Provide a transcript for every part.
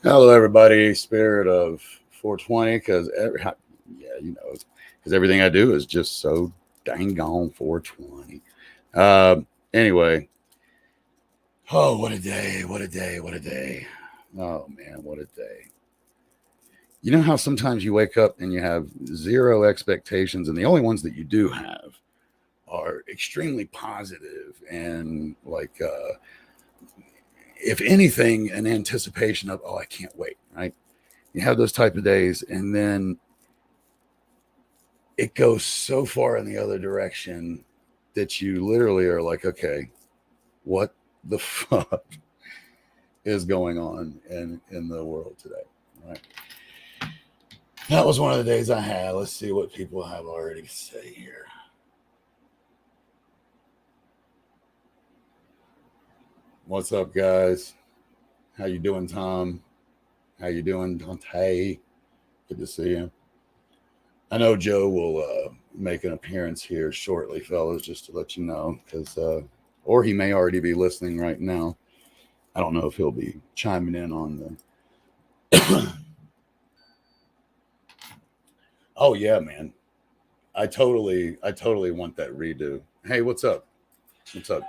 Hello, everybody. Spirit of 420, because because everything I do is just so dang gone 420. Anyway, oh, what a day! What a day! What a day! Oh man, what a day! You know how sometimes you wake up and you have zero expectations, and the only ones that you do have are extremely positive and if anything, an anticipation of, oh, I can't wait, right? You have those type of days, and then it goes so far in the other direction that you literally are like, okay, what the fuck is going on in the world today? Right. That was one of the days I had. Let's see what people have already to say here. What's up, guys? How you doing, Tom? How you doing, Dante? Good to see you. I know Joe will make an appearance here shortly, fellas, just to let you know, because or he may already be listening right now. I don't know if he'll be chiming in on the. Oh yeah, man. I totally want that redo. Hey, what's up? What's up,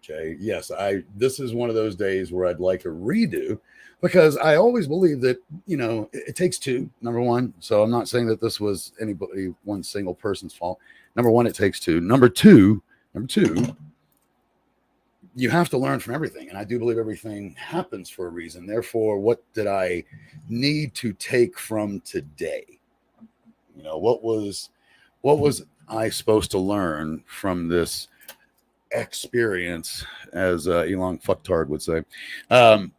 Jay? Yes, I. This is one of those days where I'd like a redo because I always believe that it takes two. Number one, so I'm not saying that this was anybody one single person's fault. Number one, it takes two. Number two, you have to learn from everything, and I do believe everything happens for a reason. Therefore, what did I need to take from today? What was I supposed to learn from this experience, as Elon Fucktard would say? Um,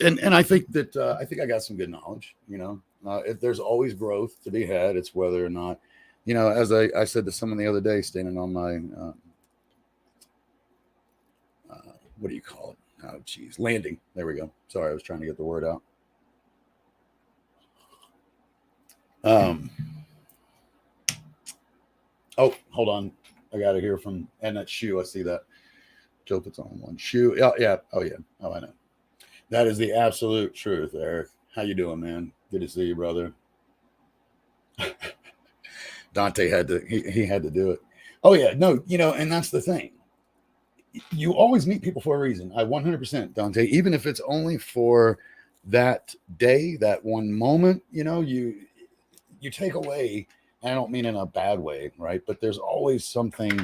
and I think that I got some good knowledge. If there's always growth to be had, it's whether or not, as I said to someone the other day, standing on my what do you call it? Oh, geez, landing. There we go. Sorry, I was trying to get the word out. Um, oh, hold on. I got to hear from and that shoe. I see that. Joe puts on one shoe. Yeah, yeah. Oh, yeah. Oh, I know. That is the absolute truth, Eric. How you doing, man? Good to see you, brother. Dante had to. He had to do it. Oh yeah, no, and that's the thing. You always meet people for a reason. I 100% Dante, even if it's only for that day, that one moment. You take away. And I don't mean in a bad way, right? But there's always something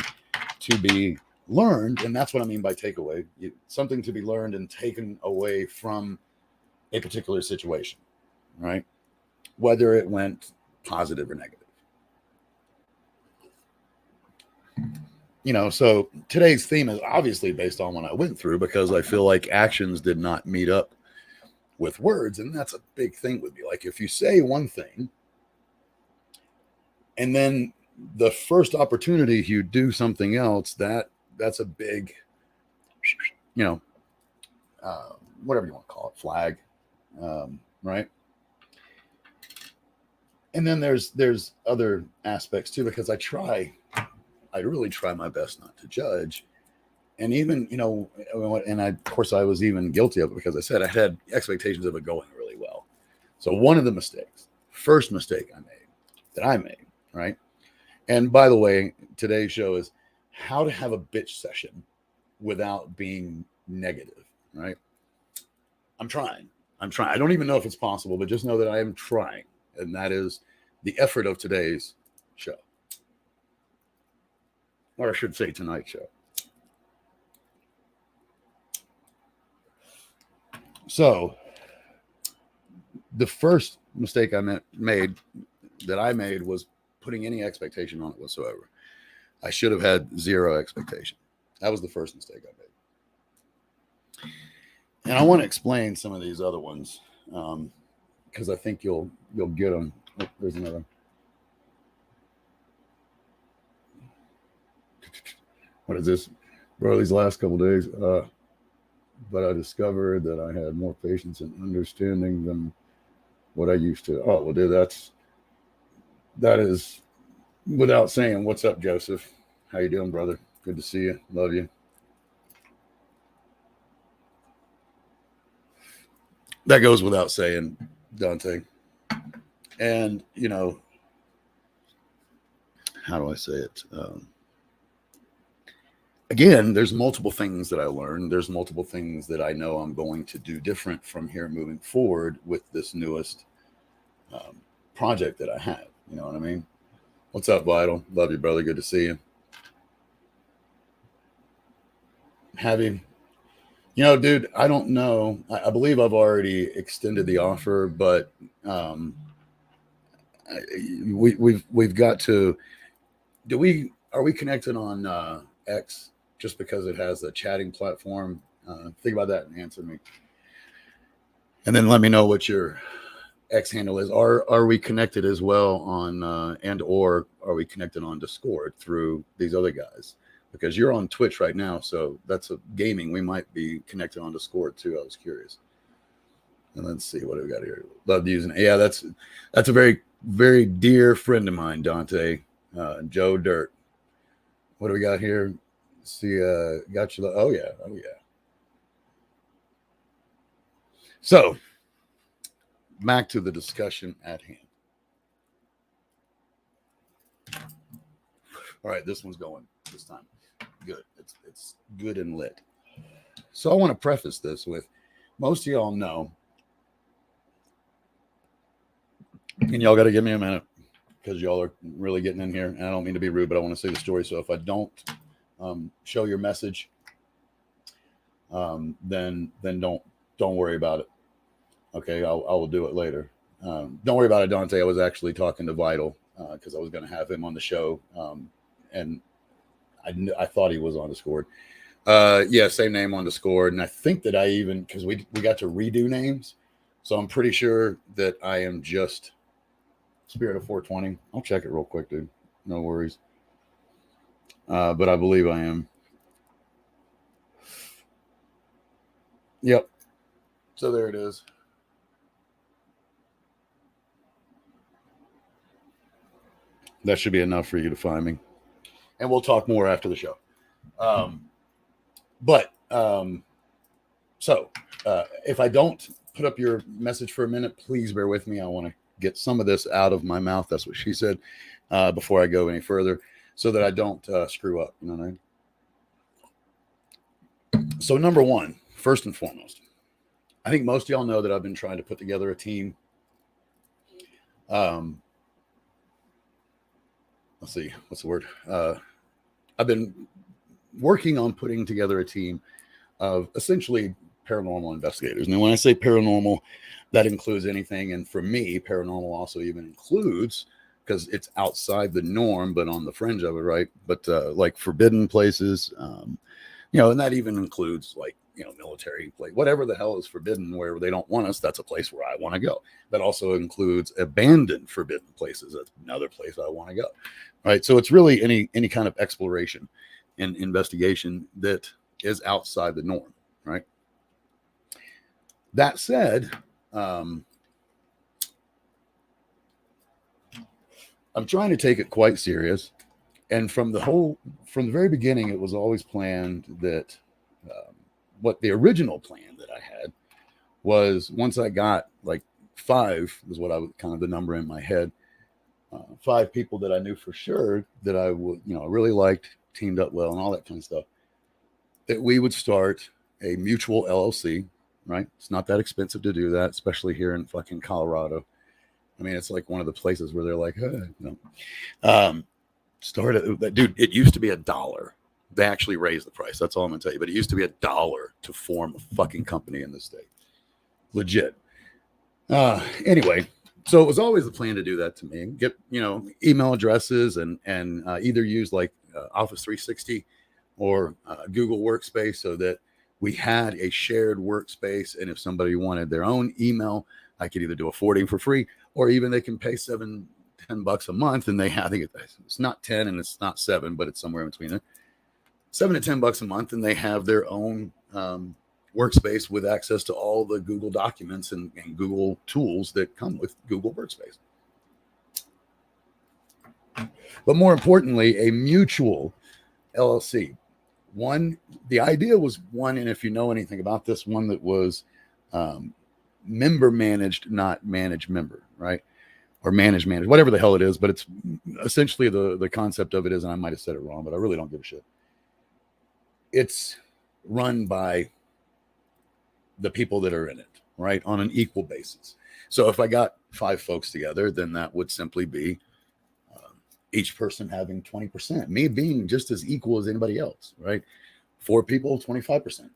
to be learned, and that's what I mean by takeaway. Something to be learned and taken away from a particular situation, right? Whether it went positive or negative. So today's theme is obviously based on what I went through because I feel like actions did not meet up with words, and that's a big thing with me. Like if you say one thing and then the first opportunity you do something else, that's a big, you know, uh, whatever you want to call it, flag, right? And then there's other aspects too because I really try my best not to judge. And even, and of course I was even guilty of it because I said I had expectations of it going really well. So one of the first mistake I made, right? And by the way, today's show is how to have a bitch session without being negative, right? I'm trying. I'm trying. I don't even know if it's possible, but just know that I am trying. And that is the effort of today's show. Or I should say tonight's show. So the first mistake I made was putting any expectation on it whatsoever. I should have had zero expectation. That was the first mistake I made. And I want to explain some of these other ones because I think you'll get them. Oh, there's another. What is this? Bro, these last couple days, but I discovered that I had more patience and understanding than what I used to. Oh, well, dude, that is without saying. What's up, Joseph? How you doing, brother? Good to see you. Love you. That goes without saying, Dante. And, you know, how do I say it? Again, there's multiple things that I learned. There's multiple things that I know I'm going to do different from here moving forward with this newest project that I have. You know what I mean? What's up, Vital? Love you, brother. Good to see you. Have you? You know, dude, I don't know. I believe I've already extended the offer, but we've got to. Are we connected on X just because it has a chatting platform? Think about that and answer me, and then let me know what your X handle is. Are we connected as well on and or are we connected on Discord through these other guys? Because you're on Twitch right now, so that's a gaming. We might be connected on Discord too. I was curious. And let's see what do we got here. Love using it. Yeah, that's a very, very dear friend of mine, Dante. Joe Dirt. What do we got here? See, got you. Oh yeah. So back to the discussion at hand. All right, this one's going this time. Good. It's good and lit. So I want to preface this with most of y'all know, and y'all got to give me a minute because y'all are really getting in here. And I don't mean to be rude, but I want to say the story. So if I don't show your message, then don't worry about it. Okay, I will do it later. Don't worry about it, Dante. I was actually talking to Vital because I was going to have him on the show, and I thought he was on Discord. Yeah, same name on Discord, and I think that I even because we got to redo names, so I'm pretty sure that I am just Spirit of 420. I'll check it real quick, dude. No worries. But I believe I am. Yep. So there it is. That should be enough for you to find me. And we'll talk more after the show. So if I don't put up your message for a minute, please bear with me. I want to get some of this out of my mouth. That's what she said before I go any further so that I don't screw up. You know what I mean? So number one, first and foremost, I think most of y'all know that I've been trying to put together a team. Let's see, what's the word? I've been working on putting together a team of essentially paranormal investigators. Now, when I say paranormal, that includes anything. And for me, paranormal also even includes, because it's outside the norm, but on the fringe of it, right? But like forbidden places, you know, and that even includes like, you know, military, like whatever the hell is forbidden where they don't want us, that's a place where I want to go. That also includes abandoned forbidden places. That's another place I want to go. Right. So it's really any kind of exploration and investigation that is outside the norm. Right. That said, I'm trying to take it quite serious. And from the very beginning, it was always planned that what the original plan that I had was once I got like 5 was what I was kind of the number in my head. 5 people that I knew for sure that I would, you know, really liked, teamed up well and all that kind of stuff, that we would start a mutual LLC, right? It's not that expensive to do that, especially here in fucking Colorado. I mean, it's like one of the places where they're like, you know, start it. Dude, it used to be $1. They actually raised the price. That's all I'm gonna tell you. But it used to be $1 to form a fucking company in this state. Legit. Anyway, so it was always the plan to do that to me. Get, you know, email addresses and either use like Office 360 or Google Workspace so that we had a shared workspace. And if somebody wanted their own email, I could either do a forwarding for free or even they can pay $10 a month. And they have, I think it's not 10 and it's not 7, but it's somewhere in between there. $7 to $10 a month, and they have their own workspace with access to all the Google documents and Google tools that come with Google Workspace. But more importantly, a mutual LLC. The idea was one, and if you know anything about this, one that was member managed, not managed member, right? Or managed, whatever the hell it is. But it's essentially the concept of it is, and I might have said it wrong, but I really don't give a shit. It's run by the people that are in it, right? On an equal basis. So if I got 5 folks together, then that would simply be each person having 20%, me being just as equal as anybody else, right? 4 people, 25%.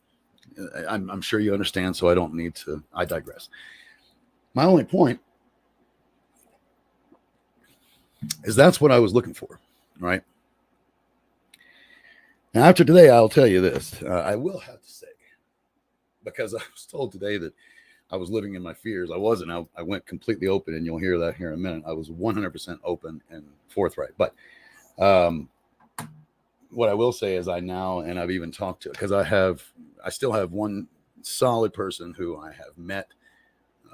I'm sure you understand, so I don't need to, I digress. My only point is that's what I was looking for, right? Now, after today, I'll tell you this. I will have to say, because I was told today that I was living in my fears. I wasn't. I went completely open, and you'll hear that here in a minute. I was 100% open and forthright. But what I will say is I now, and I've even talked to, because I still have one solid person who I have met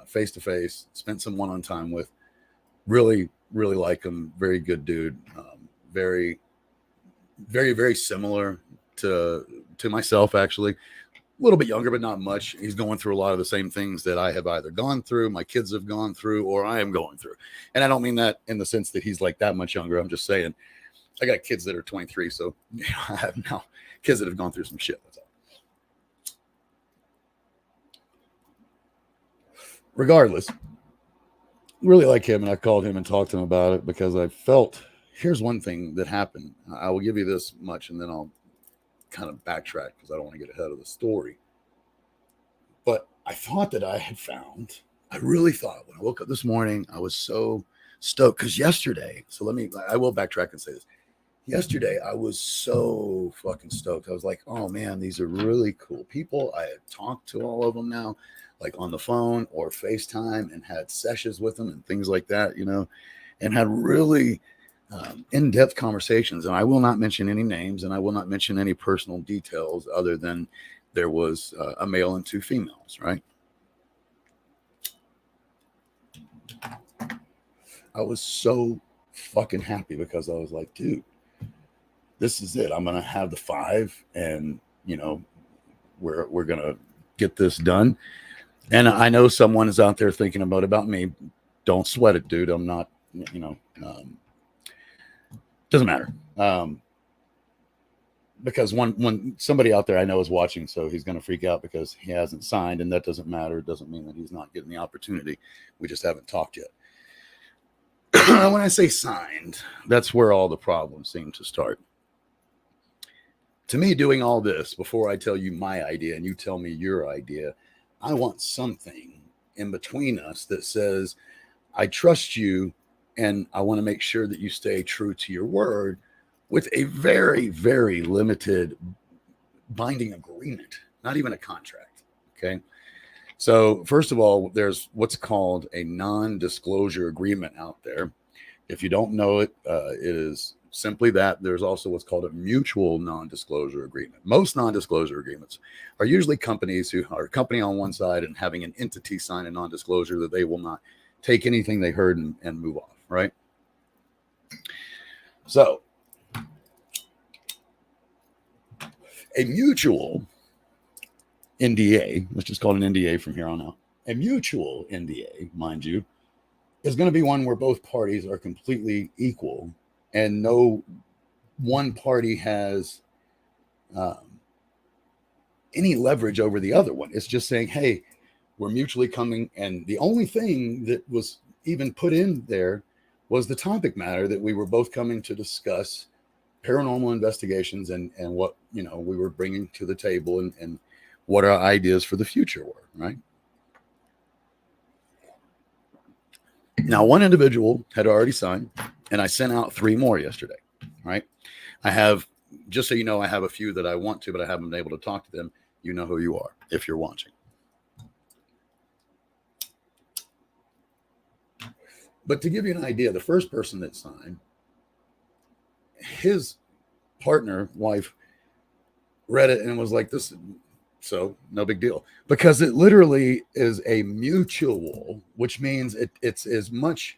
face to face, spent some one-on time with. Really, really like him. Very good dude. Very, very, very similar to myself, actually. A little bit younger, but not much. He's going through a lot of the same things that I have either gone through, my kids have gone through, or I am going through. And I don't mean that in the sense that he's like that much younger. I'm just saying I got kids that are 23, so I have now kids that have gone through some shit. That's all. Regardless, really like him, and I called him and talked to him about it because I felt, here's one thing that happened. I will give you this much, and then I'll kind of backtrack because I don't want to get ahead of the story. But I thought that I had found, I really thought when I woke up this morning, I was so stoked because yesterday, I will backtrack and say this. Yesterday, I was so fucking stoked. I was like, oh man, these are really cool people. I had talked to all of them now, like on the phone or FaceTime, and had sessions with them and things like that, and had really in-depth conversations. And I will not mention any names, and I will not mention any personal details other than there was a male and 2 females, right? I was so fucking happy because I was like, dude, this is it. I'm going to have the 5, and, we're going to get this done. And I know someone is out there thinking about me. Don't sweat it, dude. I'm not, doesn't matter. Because when somebody out there I know is watching, so he's going to freak out because he hasn't signed, and that doesn't matter. It doesn't mean that he's not getting the opportunity. We just haven't talked yet. When I say signed, that's where all the problems seem to start. To me, doing all this before I tell you my idea and you tell me your idea, I want something in between us that says, I trust you, and I want to make sure that you stay true to your word with a very, very limited binding agreement, not even a contract. Okay. So first of all, there's what's called a non-disclosure agreement out there. If you don't know it, it is simply that. There's also what's called a mutual non-disclosure agreement. Most non-disclosure agreements are usually companies who are a company on one side and having an entity sign a non-disclosure that they will not take anything they heard and move off, right? So a mutual NDA, let's just call it an NDA from here on out. A mutual NDA, mind you, is going to be one where both parties are completely equal and no one party has any leverage over the other one. It's just saying, hey, we're mutually coming. And the only thing that was even put in there was the topic matter that we were both coming to discuss paranormal investigations and what, we were bringing to the table and what our ideas for the future were, right? Now, one individual had already signed, and I sent out 3 more yesterday, right? I have, just so you know, I have a few that I want to, but I haven't been able to talk to them. You know who you are if you're watching. But to give you an idea, the first person that signed, his partner, wife, read it and was like, this, so no big deal. Because it literally is a mutual, which means it's as much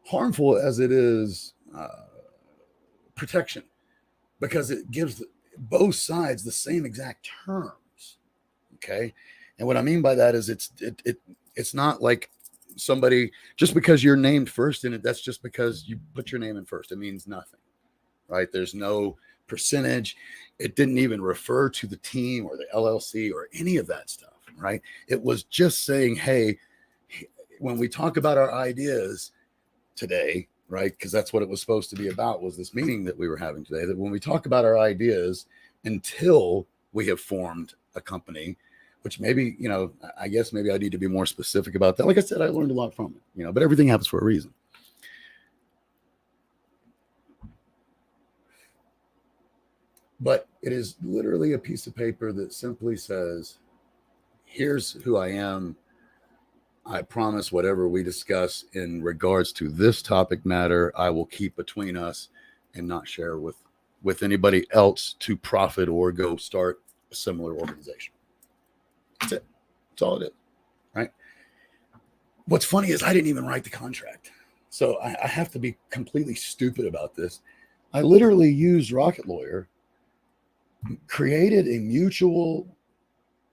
harmful as it is protection, because it gives both sides the same exact terms. Okay. And what I mean by that is It's not like somebody, just because you're named first in it, that's just because you put your name in first. It means nothing, right? There's no percentage. It didn't even refer to the team or the LLC or any of that stuff, right? It was just saying, hey, when we talk about our ideas today, right? Because that's what it was supposed to be about, was this meeting that we were having today, that when we talk about our ideas until we have formed a company, which maybe, I guess maybe I need to be more specific about that. Like I said, I learned a lot from it, but everything happens for a reason. But it is literally a piece of paper that simply says, here's who I am. I promise whatever we discuss in regards to this topic matter, I will keep between us and not share with anybody else to profit or go start a similar organization. That's it. That's all it is, right? What's funny is I didn't even write the contract. So I have to be completely stupid about this. I literally used Rocket Lawyer, created a mutual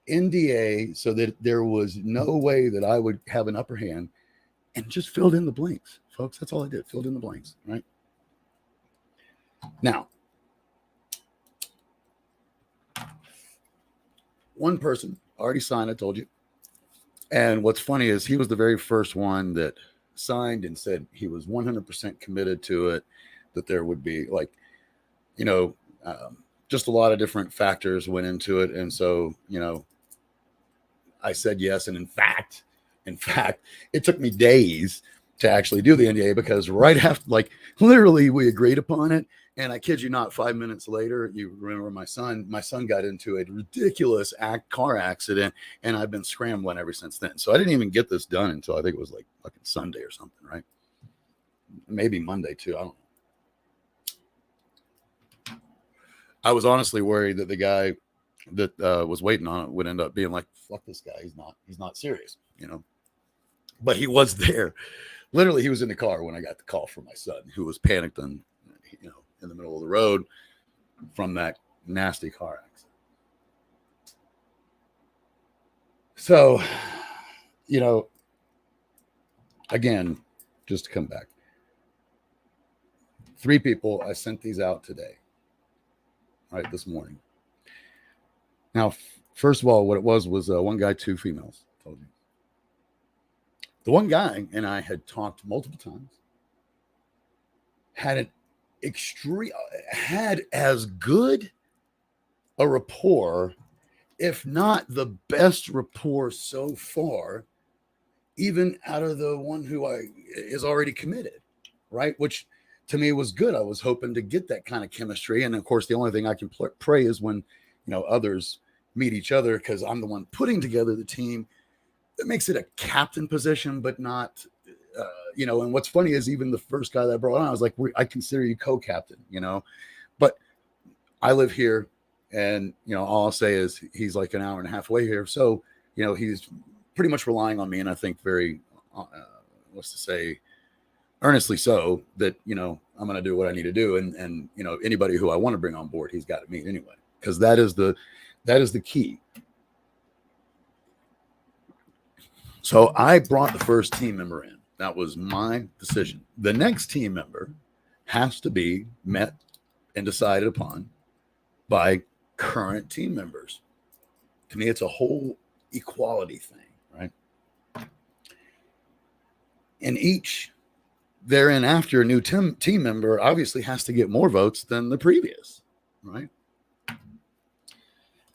NDA so that there was no way that I would have an upper hand, and just filled in the blanks, folks. That's all I did. Filled in the blanks, right? Now, one person already signed, I told you. And what's funny is he was the very first one that signed and said he was 100% committed to it, that there would be just a lot of different factors went into it. And so, I said yes. And in fact, it took me days to actually do the NDA, because right after, literally we agreed upon it. And I kid you not, 5 minutes later, you remember my son got into a ridiculous car accident, and I've been scrambling ever since then. So I didn't even get this done until I think it was like fucking Sunday or something, right? Maybe Monday too. I don't know. I was honestly worried that the guy that was waiting on it would end up being like, fuck this guy. He's not serious, but he was there. Literally, he was in the car when I got the call from my son, who was panicked and, in the middle of the road from that nasty car accident. So, again, just to come back, 3 people, I sent these out today, right, this morning. Now, first of all, what it was 1 guy, 2 females, I told you. The one guy and I had talked multiple times, had as good a rapport, if not the best rapport so far, even out of the one who is already committed, right? Which to me was good. I was hoping to get that kind of chemistry. And of course, the only thing I can pray is when, others meet each other, because I'm the one putting together the team. That makes it a captain position, but not, and what's funny is even the first guy that I brought on, I was like, I consider you co-captain, but I live here, and, all I'll say is he's like an hour and a half away here. So, he's pretty much relying on me. And I think very, earnestly so, that, I'm going to do what I need to do. And, anybody who I want to bring on board, he's got to meet anyway, because that is the key. So I brought the first team member in. That was my decision. The next team member has to be met and decided upon by current team members. To me, it's a whole equality thing, right? And each therein after a new team member obviously has to get more votes than the previous, right?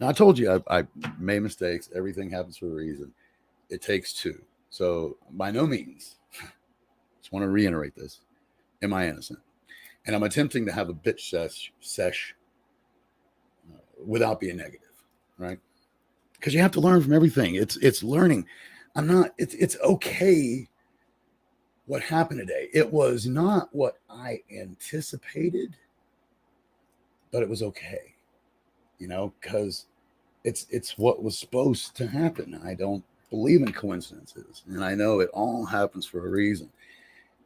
Now, I told you I made mistakes. Everything happens for a reason. It takes 2. So by no means, just want to reiterate this, am I innocent? And I'm attempting to have a bitch sesh without being negative, right? Because you have to learn from everything. It's learning. It's okay what happened today. It was not what I anticipated, but it was okay, because it's what was supposed to happen. I don't believe in coincidences, and I know it all happens for a reason.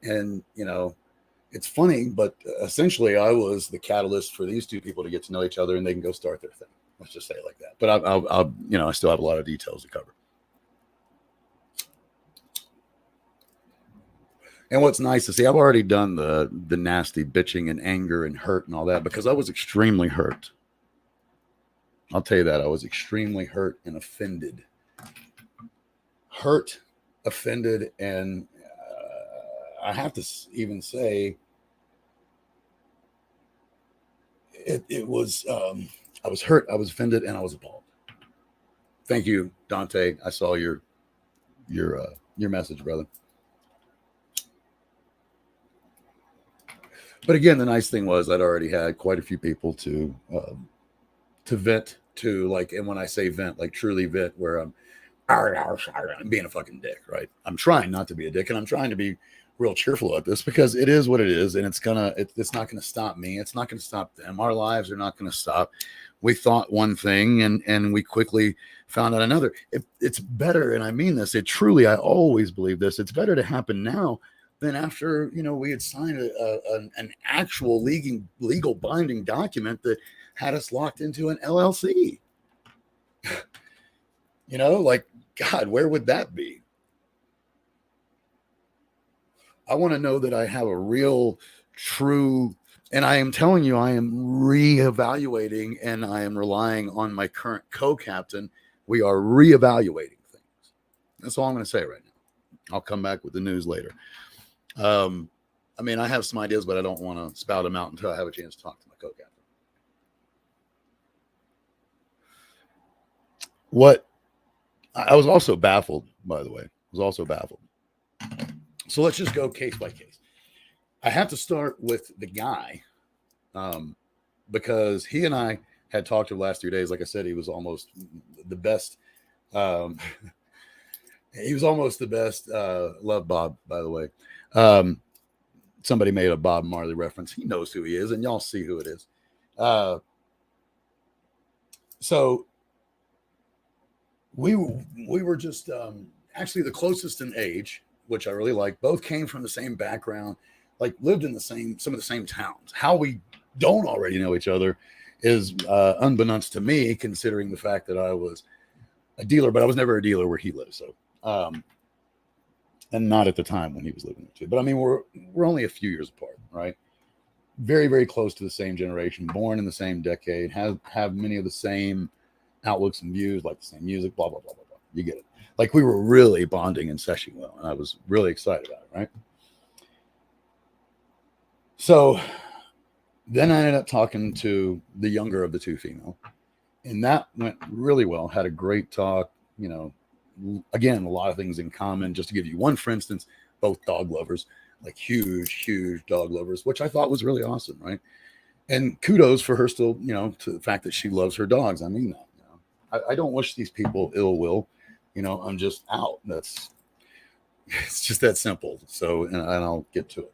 And it's funny, but essentially I was the catalyst for these 2 people to get to know each other, and they can go start their thing. Let's just say it like that. But I'll I still have a lot of details to cover. And what's nice to see, I've already done the nasty bitching and anger and hurt and all that because I was extremely hurt. I'll tell you that. I was extremely hurt and offended. Hurt, offended, and I have to even say it was, I was hurt, I was offended, and I was appalled. Thank you, Dante. I saw your message, brother. But again, the nice thing was I'd already had quite a few people to vent to, like, and when I say vent, like truly vent, where I'm being a fucking dick, right? I'm trying not to be a dick, and I'm trying to be real cheerful at this because it is what it is, and it's not gonna stop me. It's not gonna stop them. Our lives are not gonna stop. We thought one thing, and we quickly found out another. It's better, and I mean this. I always believe this. It's better to happen now than after we had signed an actual legal binding document that had us locked into an LLC. Like, God, where would that be? I want to know that I have a real, true, and I am telling you, I am reevaluating and I am relying on my current co-captain. We are reevaluating things. That's all I'm going to say right now. I'll come back with the news later. I mean, I have some ideas, but I don't want to spout them out until I have a chance to talk to my co-captain. I was also baffled, by the way. So let's just go case by case. I have to start with the guy because he and I had talked for the last 2 days. Like I said, he was almost the best. He was almost the best. Love Bob, by the way. Somebody made a Bob Marley reference. He knows who he is, and y'all see who it is. So we were just actually the closest in age, which I really like. Both came from the same background, like lived in some of the same towns. How we don't already know each other is unbeknownst to me, considering the fact that I was a dealer, but I was never a dealer where he lives. So, and not at the time when he was living there too. But I mean, we're only a few years apart, right? Very, very close to the same generation, born in the same decade, have many of the same outlooks and views, like the same music, blah, blah, blah, blah, blah. You get it. Like, we were really bonding and seshing well, and I was really excited about it, right? So then I ended up talking to the younger of the two female, and that went really well. Had a great talk, again, a lot of things in common. Just to give you one, for instance, both dog lovers, like huge dog lovers, which I thought was really awesome, right? And kudos for her still, to the fact that she loves her dogs. I mean that. I don't wish these people ill will. I'm just out. It's just that simple. So, and I'll get to it.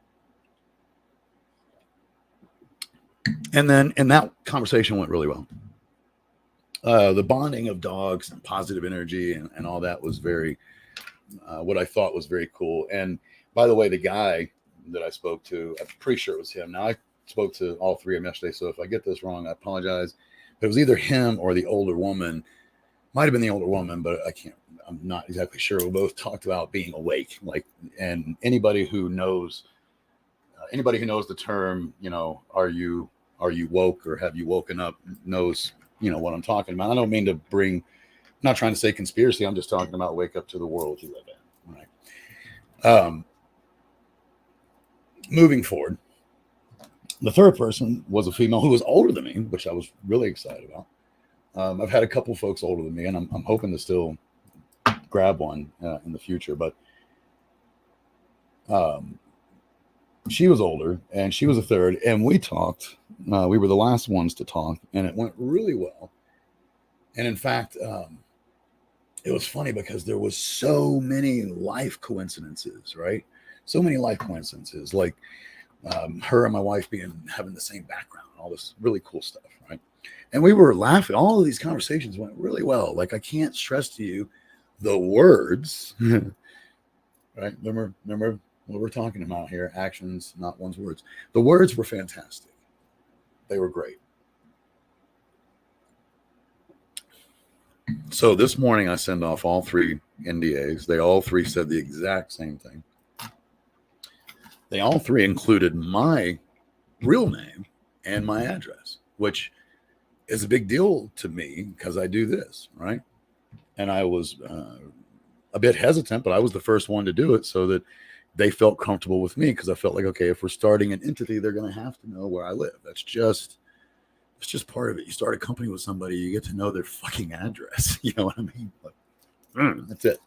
And that conversation went really well. The bonding of dogs and positive energy and all that was very, what I thought was very cool. And by the way, the guy that I spoke to, I'm pretty sure it was him. Now, I spoke to all three of them yesterday, so if I get this wrong, I apologize. But it was either him or the older woman. Might have been the older woman, but I'm not exactly sure. We both talked about being awake, and anybody who knows the term, are you woke or have you woken up, knows, what I'm talking about. I don't mean to I'm not trying to say conspiracy. I'm just talking about wake up to the world you live in, right? Moving forward, the third person was a female who was older than me, which I was really excited about. I've had a couple folks older than me, and I'm hoping to still grab one in the future. But she was older, and she was a third, and we talked. We were the last ones to talk, and it went really well. And in fact, it was funny because there was so many life coincidences, right? So many life coincidences, like her and my wife having the same background, all this really cool stuff, right? And we were laughing. All of these conversations went really well. Like, I can't stress to you the words, right? Remember what we're talking about here, actions, not one's words. The words were fantastic. They were great. So this morning I send off all three NDAs. They all three said the exact same thing. they all three included my real name and my address, which is a big deal to me because I do this, right? And I was a bit hesitant, but I was the first one to do it so that they felt comfortable with me, because I felt like, okay, if we're starting an entity, they're going to have to know where I live. It's just part of it. You start a company with somebody, you get to know their fucking address. You know what I mean? Like, that's it.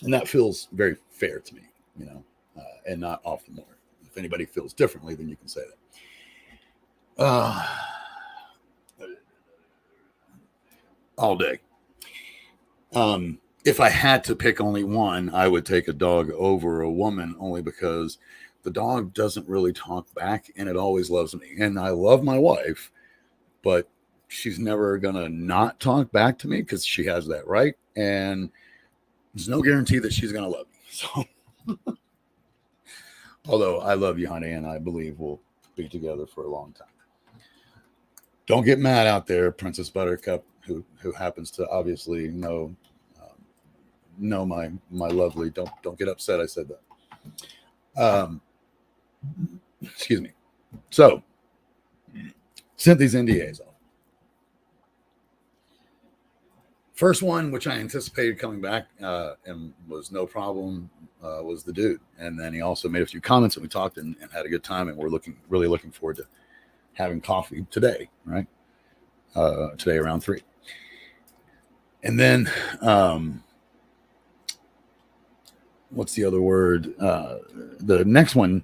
And that feels very fair to me, you know, and not off the mark. If anybody feels differently, then you can say that. All day. If I had to pick only one, I would take a dog over a woman, only because the dog doesn't really talk back and it always loves me. And I love my wife, but she's never going to not talk back to me because she has that right. And there's no guarantee that she's going to love me. So, although I love you, honey, and I believe we'll be together for a long time. Don't get mad out there, Princess Buttercup, who happens to obviously know my lovely. Don't get upset I said that. Excuse me. So, sent these NDAs off. First one, which I anticipated coming back and was no problem, was the dude. And then he also made a few comments, and we talked and had a good time, and we're really looking forward to having coffee today, right? Today around 3. And then, what's the other word? The next one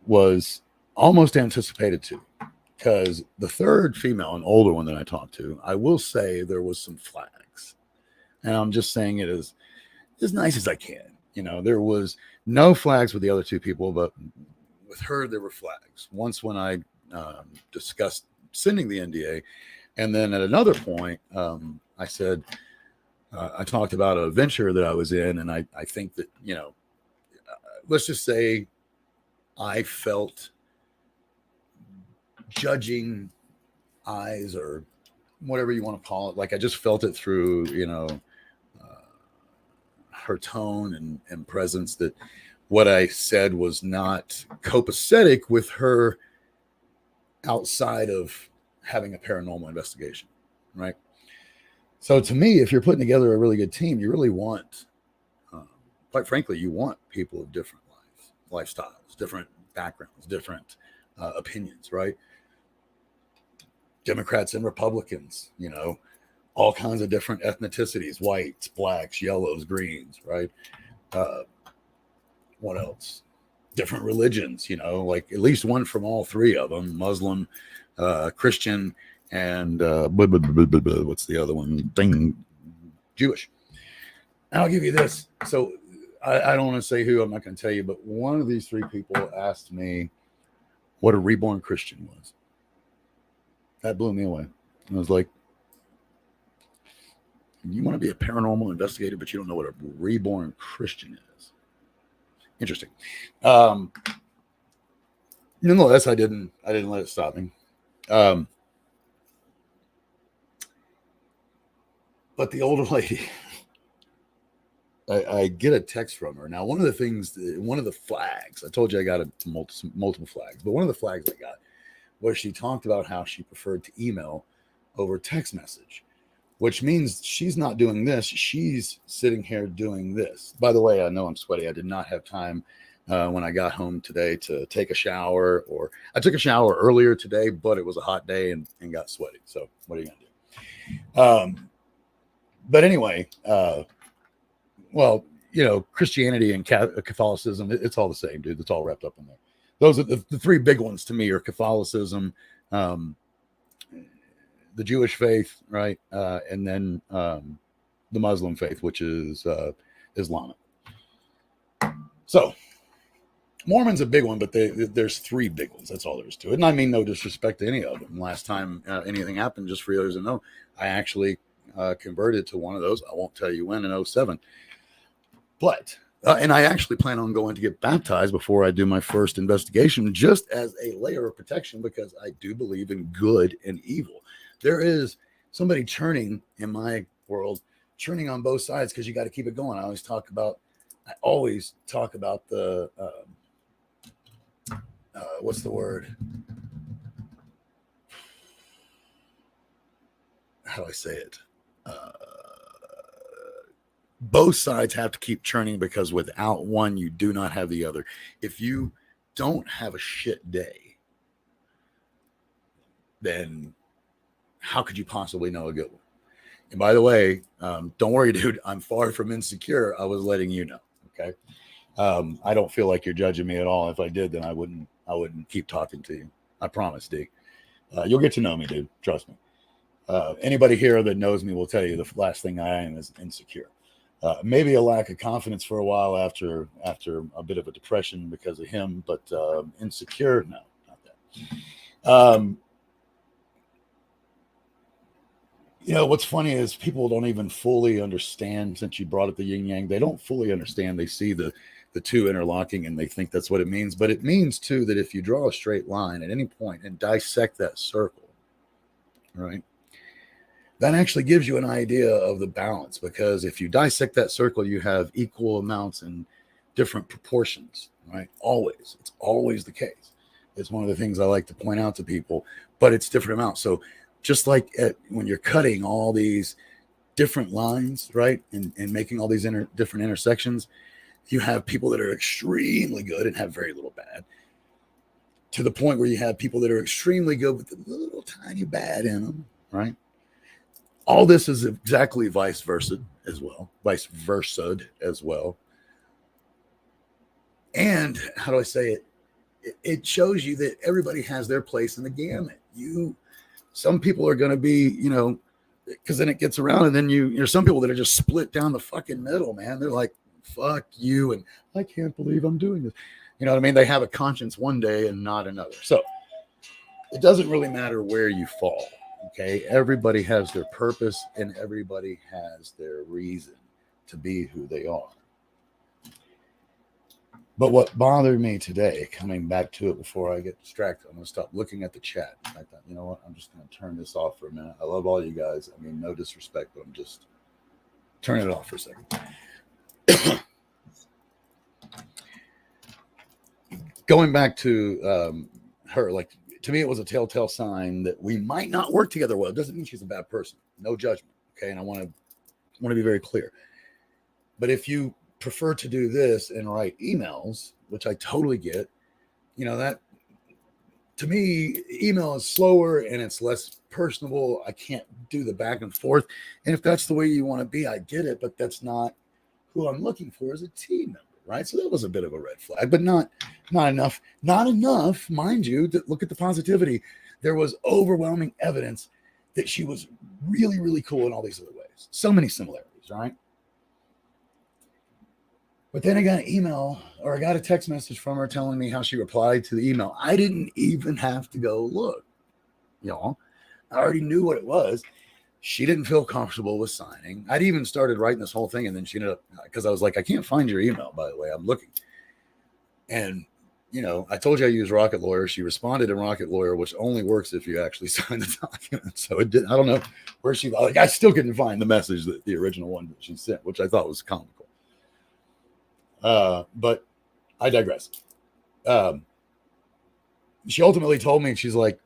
was almost anticipated too, because the third female, an older one that I talked to, I will say there was some flags. And I'm just saying it as nice as I can. You know, there was no flags with the other two people, but with her, there were flags. Once when I discussed sending the NDA, and then at another point, I said, I talked about a venture that I was in, and I think that, you know, let's just say I felt judging eyes, or whatever you want to call it. Like, I just felt it through, you know, her tone and presence, that what I said was not copacetic with her outside of having a paranormal investigation, right? So to me, if you're putting together a really good team, you really want, quite frankly, you want people of different lifestyles, different backgrounds, different opinions, right? Democrats and Republicans, you know, all kinds of different ethnicities, whites, blacks, yellows, greens, right? What else? Different religions, you know, like at least one from all three of them: Muslim, Christian, and what's the other one? Jewish. And I'll give you this. So I don't want to say who, I'm not going to tell you, but one of these three people asked me what a reborn Christian was. That blew me away. I was like, you want to be a paranormal investigator, but you don't know what a reborn Christian is. Interesting. Nonetheless, I didn't let it stop me. But the older lady, I get a text from her. Now, one of the flags, I told you I got multiple flags, but one of the flags I got was she talked about how she preferred to email over text message, which means she's not doing this. She's sitting here doing this. By the way, I know I'm sweaty. I did not have time when I got home today to take a shower, or I took a shower earlier today, but it was a hot day and got sweaty. So what are you going to do? But anyway, well, you know, Christianity and Catholicism, it's all the same, dude. It's all wrapped up in there. Those are the three big ones to me: are Catholicism, the Jewish faith, right? And then the Muslim faith, which is Islamic. So Mormon's a big one, but there's three big ones. That's all there is to it. And I mean no disrespect to any of them. Last time anything happened, just for others to know, I actually converted to one of those. I won't tell you when, in 2007. But and I actually plan on going to get baptized before I do my first investigation, just as a layer of protection, because I do believe in good and evil. There is somebody churning in my world, churning on both sides, because you got to keep it going. I always talk about I always talk about the what's the word? How do I say it? Both sides have to keep churning, because without one, you do not have the other. If you don't have a shit day, then how could you possibly know a good one? And by the way, don't worry, dude, I'm far from insecure. I was letting you know. Okay. I don't feel like you're judging me at all. If I did, then I wouldn't keep talking to you. I promise, D. You'll get to know me, dude. Trust me. Anybody here that knows me will tell you the last thing I am is insecure. Maybe a lack of confidence for a while after a bit of a depression because of him, but insecure, no, not that. What's funny is people don't even fully understand, since you brought up the yin yang, they don't fully understand. They see the two interlocking and they think that's what it means. But it means too that if you draw a straight line at any point and dissect that circle, right, that actually gives you an idea of the balance. Because if you dissect that circle, you have equal amounts in different proportions, right? Always. It's always the case. It's one of the things I like to point out to people, but it's different amounts. So just like when you're cutting all these different lines, right, and making all these different intersections, you have people that are extremely good and have very little bad, to the point where you have people that are extremely good with a little tiny bad in them, right? All this is exactly vice versa as well. And how do I say it? It shows you that everybody has their place in the gamut. Some people are going to be, because then it gets around, and then you're some people that are just split down the fucking middle, man. They're like, fuck you, and I can't believe I'm doing this. You know what I mean? They have a conscience one day and not another. So it doesn't really matter where you fall. Okay, everybody has their purpose and everybody has their reason to be who they are. But what bothered me today, coming back to it before I get distracted, I'm going to stop looking at the chat. I thought, you know what? I'm just going to turn this off for a minute. I love all you guys. I mean, no disrespect, but I'm just turning it off for a second. Going back to her, like, to me, it was a telltale sign that we might not work together well. It doesn't mean she's a bad person. No judgment. Okay. And I want to be very clear. But if you prefer to do this and write emails, which I totally get, that to me, email is slower and it's less personable. I can't do the back and forth. And if that's the way you want to be, I get it, but that's not who I'm looking for as a team member, right? So that was a bit of a red flag, but not enough, mind you, to look at the positivity. There was overwhelming evidence that she was really, really cool in all these other ways. So many similarities, right? But then I got an email, or I got a text message from her telling me how she replied to the email. I didn't even have to go look. I already knew what it was. She didn't feel comfortable with signing. I'd even started writing this whole thing, and then she ended up, because I was like, I can't find your email, by the way. I'm looking. And, I told you I use Rocket Lawyer. She responded in Rocket Lawyer, which only works if you actually sign the document. So it didn't, I don't know where I still couldn't find the message, that the original one that she sent, which I thought was comical. But I digress. She ultimately told me, she's like,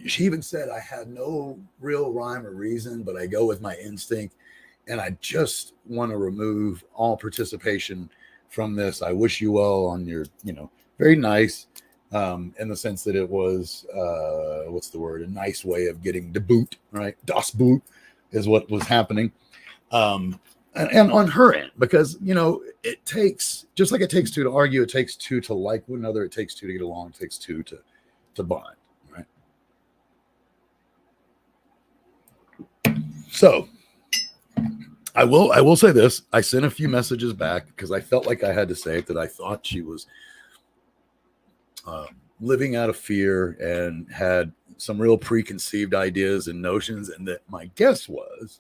she even said, I have no real rhyme or reason, but I go with my instinct, and I just want to remove all participation from this. I wish you well on your, very nice, in the sense that it was, what's the word? A nice way of getting the boot, right? Das Boot is what was happening. And on her end, because, it takes, just like it takes two to argue, it takes two to like one another, it takes two to get along, it takes two to bond, right? So I will say this. I sent a few messages back because I felt like I had to say it, that I thought she was living out of fear and had some real preconceived ideas and notions, and that my guess was,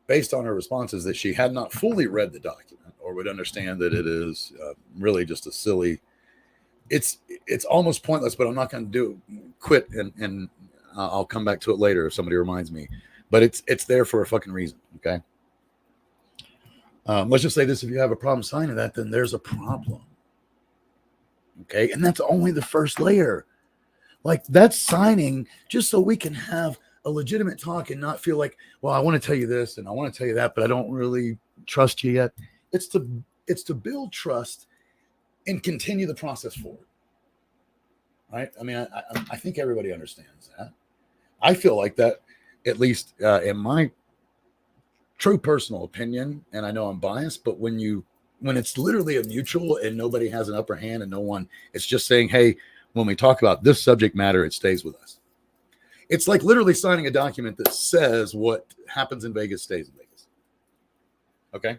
based on her responses, that she had not fully read the document or would understand that it is really just a silly, it's almost pointless, but I'm not going to quit and I'll come back to it later if somebody reminds me, but it's there for a fucking reason. Okay. Let's just say this: if you have a problem signing that, then there's a problem. Okay, and that's only the first layer. Like, that's signing just so we can have a legitimate talk and not feel like, well, I want to tell you this and I want to tell you that, but I don't really trust you yet. It's to build trust and continue the process forward. Right? I mean, I think everybody understands that. I feel like that, at least in my true personal opinion, and I know I'm biased, but when it's literally a mutual and nobody has an upper hand and no one, it's just saying, hey, when we talk about this subject matter, it stays with us. It's like literally signing a document that says what happens in Vegas stays in Vegas. Okay.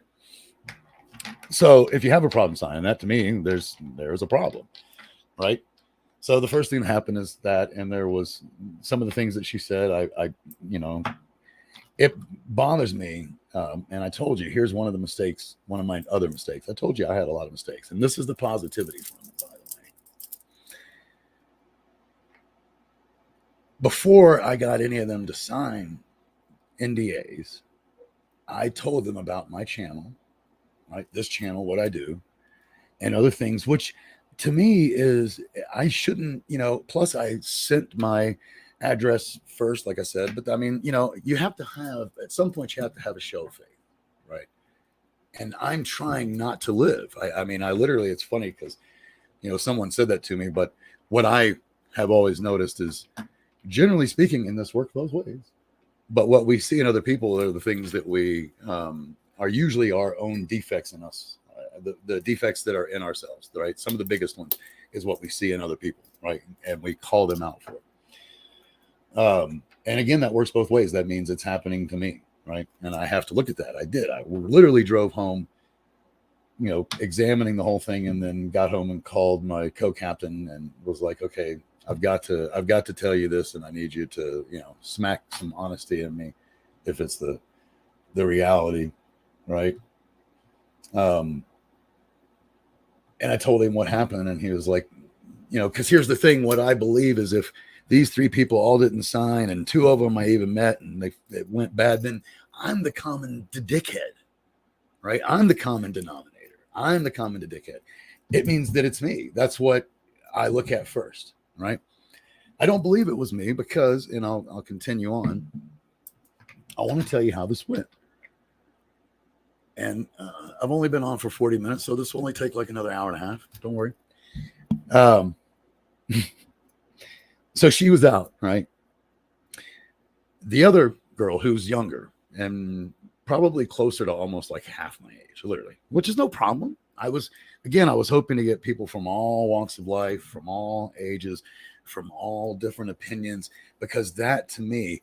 So if you have a problem signing that, to me, there's a problem, right? So the first thing that happened is that, and there was some of the things that she said, I it bothers me. And I told you, here's one of the mistakes, one of my other mistakes. I told you I had a lot of mistakes, and this is the positivity from it, by the way. Before I got any of them to sign NDAs, I told them about my channel, right? This channel, what I do, and other things, which to me is, I shouldn't, plus I sent my address first, like I said, but I mean, you have to have, at some point, you have to have a show of faith, right? And I'm trying not to live. I mean, I literally, it's funny because, someone said that to me, but what I have always noticed is, generally speaking, in this works both ways. But what we see in other people are the things that we are usually our own defects in us, the defects that are in ourselves, right? Some of the biggest ones is what we see in other people, right? And we call them out for it. And again, that works both ways. That means it's happening to me, right? And I have to look at that. I did. I literally drove home, examining the whole thing, and then got home and called my co-captain and was like, okay, I've got to tell you this, and I need you to, smack some honesty in me if it's the reality, right? And I told him what happened, and he was like, because here's the thing, what I believe is, if these 3 people all didn't sign, and 2 of them I even met, and it went bad, then I'm the common dickhead, right? I'm the common denominator. I'm the common dickhead. It means that it's me. That's what I look at first, right? I don't believe it was me because, and I'll continue on. I want to tell you how this went. And I've only been on for 40 minutes, so this will only take like another hour and a half. Don't worry. So she was out, right? The other girl, who's younger and probably closer to almost like half my age, literally, which is no problem. I was hoping to get people from all walks of life, from all ages, from all different opinions, because that, to me,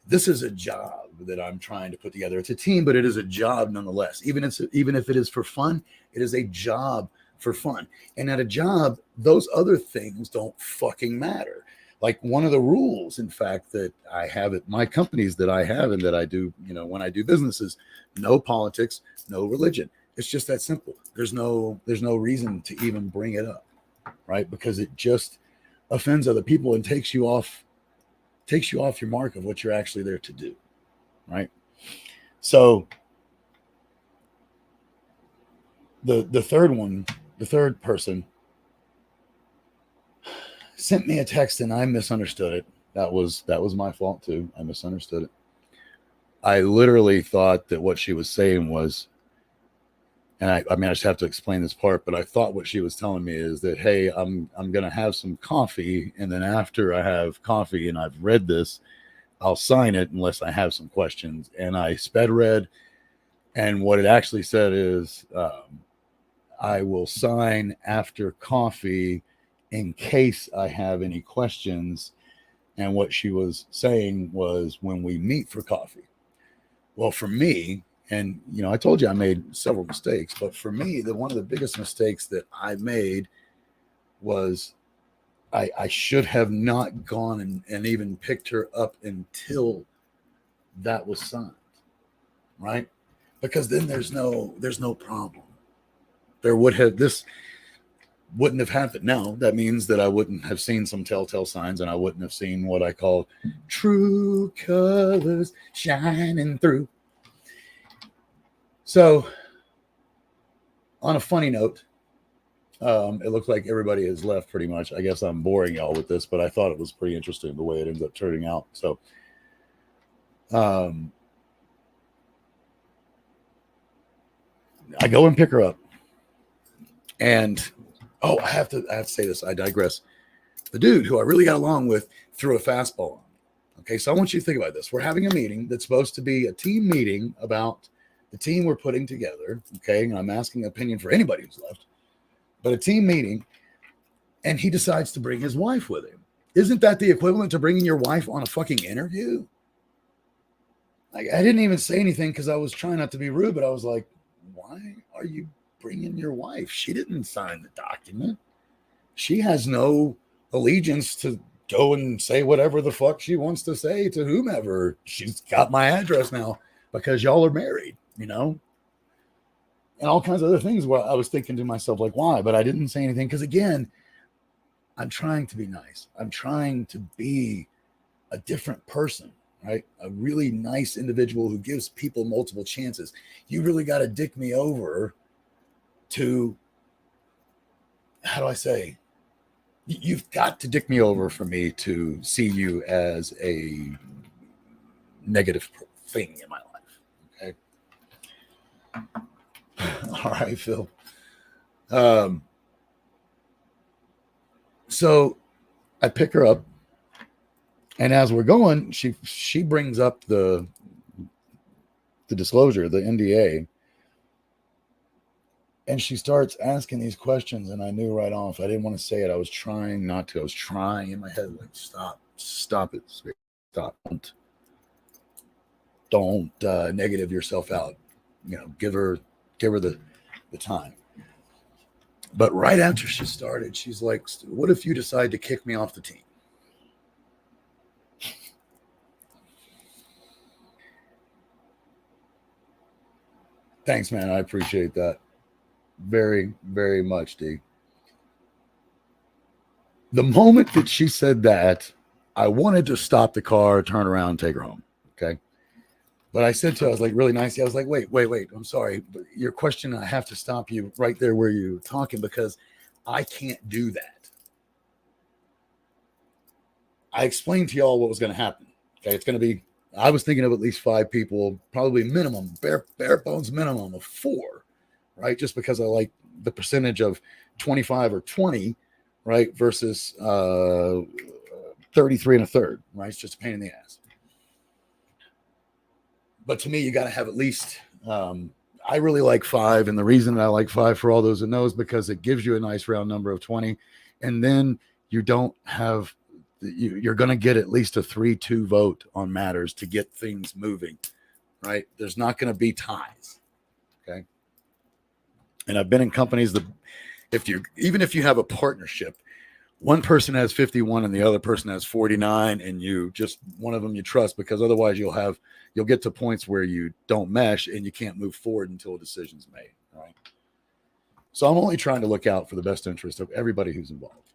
this is a job that I'm trying to put together. It's a team, but it is a job nonetheless. Even if it is for fun, it is a job for fun. And at a job, those other things don't fucking matter. Like, one of the rules, in fact, that I have at my companies that I have and that I do, when I do businesses, no politics, no religion. It's just that simple. There's no reason to even bring it up, right? Because it just offends other people and takes you off your mark of what you're actually there to do, right? So the third person sent me a text, and I misunderstood it. That was my fault too. I misunderstood it. I literally thought that what she was saying was, and I mean, I just have to explain this part, but I thought what she was telling me is that, hey, I'm going to have some coffee, and then after I have coffee and I've read this, I'll sign it unless I have some questions. And I sped read, and what it actually said is, I will sign after coffee in case I have any questions. And what she was saying was, when we meet for coffee. Well, for me, and I told you I made several mistakes, but for me, one of the biggest mistakes that I made was I should have not gone and even picked her up until that was signed, right? Because then there's no problem. This wouldn't have happened. Now that means that I wouldn't have seen some telltale signs, and I wouldn't have seen what I call true colors shining through. So On a funny note, it looks like everybody has left pretty much. I guess I'm boring y'all with this, but I thought it was pretty interesting the way it ends up turning out. So, I go and pick her up, and oh, I have to say this. I digress. The dude who I really got along with threw a fastball on me. Okay, so I want you to think about this. We're having a meeting that's supposed to be a team meeting about the team we're putting together. Okay, and I'm asking opinion for anybody who's left, but a team meeting, and he decides to bring his wife with him. Isn't that the equivalent to bringing your wife on a fucking interview? Like, I didn't even say anything because I was trying not to be rude, but I was like, why are you bringing your wife? She didn't sign the document. She has no allegiance to go and say whatever the fuck she wants to say to whomever. She's got my address now because y'all are married, you know? And all kinds of other things where I was thinking to myself, like, why? But I didn't say anything because, again, I'm trying to be nice. I'm trying to be a different person, right? A really nice individual who gives people multiple chances. You really got to dick me over to, how do I say? You've got to dick me over for me to see you as a negative thing in my life. Okay. All right, Phil. So I pick her up, and as we're going, she brings up the disclosure, the NDA, and she starts asking these questions, and I knew right off. I didn't want to say it. I was trying not to. I was trying in my head, like, stop it, stop. Don't negative yourself out. You know, give her the time. But right after she started, she's like, what if you decide to kick me off the team? Thanks, man. I appreciate that very, very much, D. The moment that she said that, I wanted to stop the car, turn around, and take her home. Okay. But I said to her, I was like, really nicely, I was like, wait. I'm sorry. But your question, I have to stop you right there where you're talking because I can't do that. I explained to y'all what was going to happen. Okay. It's going to be, I was thinking of at least 5 people, probably minimum, bare bones minimum of 4, right? Just because I like the percentage of 25 or 20, right? Versus 33 and a third, right? It's just a pain in the ass. But to me, you got to have at least, I really like 5. And the reason that I like 5 for all those that know is because it gives you a nice round number of 20. And then you don't have, you're going to get at least a 3-2 vote on matters to get things moving, right? There's not going to be ties. Okay. And I've been in companies that even if you have a partnership, one person has 51 and the other person has 49, and you just, one of them you trust, because otherwise you'll get to points where you don't mesh and you can't move forward until a decision's made. Right. So I'm only trying to look out for the best interest of everybody who's involved.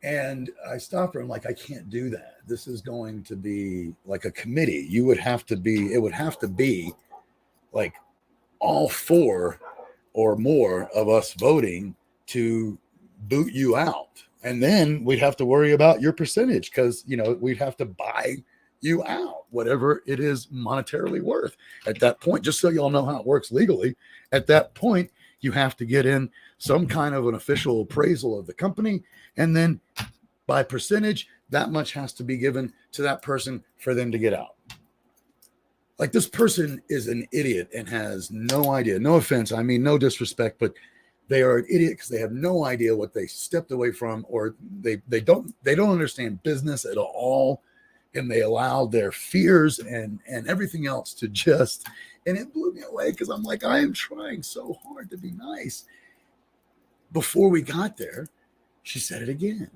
And I stopped her. I'm like, I can't do that. This is going to be like a committee. It would have to be like all 4 or more of us voting to boot you out. And then we'd have to worry about your percentage because, we'd have to buy you out, whatever it is monetarily worth at that point. Just so y'all know how it works legally, at that point, you have to get in some kind of an official appraisal of the company. And then by percentage, that much has to be given to that person for them to get out. Like, this person is an idiot and has no idea. No offense. I mean, no disrespect, but they are an idiot because they have no idea what they stepped away from, or they don't understand business at all. And they allowed their fears and everything else to just, and it blew me away because I'm like, I am trying so hard to be nice. Before we got there, she said it again.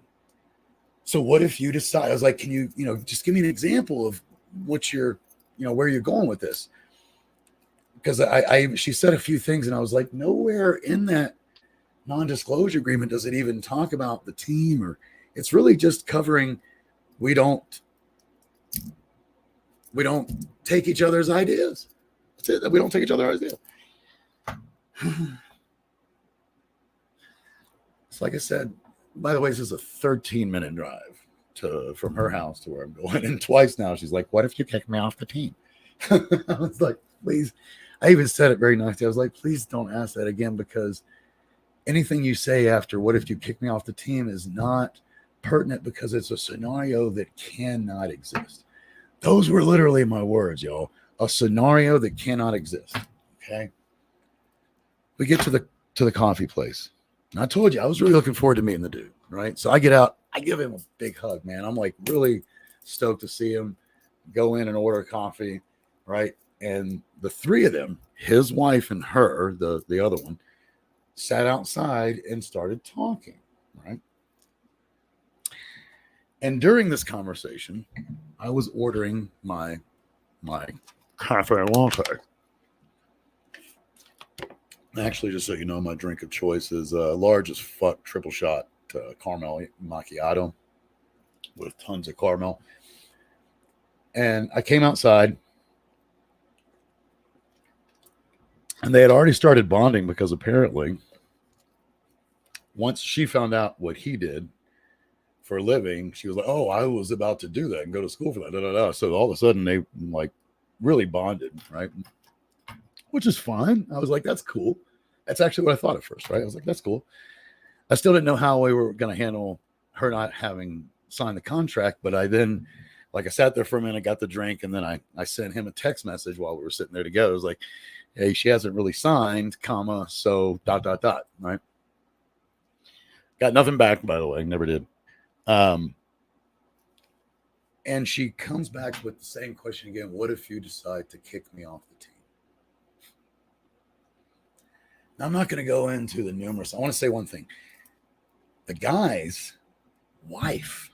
So what if you decide, I was like, can you, just give me an example of what you're, where you're going with this? Because she said a few things and I was like, nowhere in that non-disclosure agreement does it even talk about the team, or it's really just covering, we don't take each other's ideas. That's it. That we don't take each other's idea. It's like I said, by the way, this is a 13-minute drive from her house to where I'm going. And twice now she's like, what if you kick me off the team? I was like, please. I even said it very nicely. I was like, please don't ask that again, because anything you say after what if you kick me off the team is not pertinent, because it's a scenario that cannot exist. Those were literally my words, y'all. A scenario that cannot exist. Okay. We get to the coffee place. And I told you I was really looking forward to meeting the dude, right? So I get out, I give him a big hug, man. I'm like really stoked to see him. Go in and order coffee, right? And the three of them, his wife and her, the other one, sat outside and started talking, right? And during this conversation, I was ordering my cafe latte. Actually, just so you know, my drink of choice is large as fuck triple shot caramel macchiato with tons of caramel. And I came outside, and they had already started bonding, because apparently once she found out what he did for a living, she was like, oh, I was about to do that and go to school for that. Da, da, da. So all of a sudden they like really bonded, right? Which is fine. I was like, that's cool. That's actually what I thought at first, right? I was like, that's cool. I still didn't know how we were going to handle her not having signed the contract, but I then, like, I sat there for a minute, got the drink, and then I sent him a text message while we were sitting there together. I was like, hey, she hasn't really signed, comma, so ... right? Got nothing back, by the way, never did. And she comes back with the same question again. What if you decide to kick me off the team? Now, I'm not going to go into the numerous. I want to say one thing. The guy's wife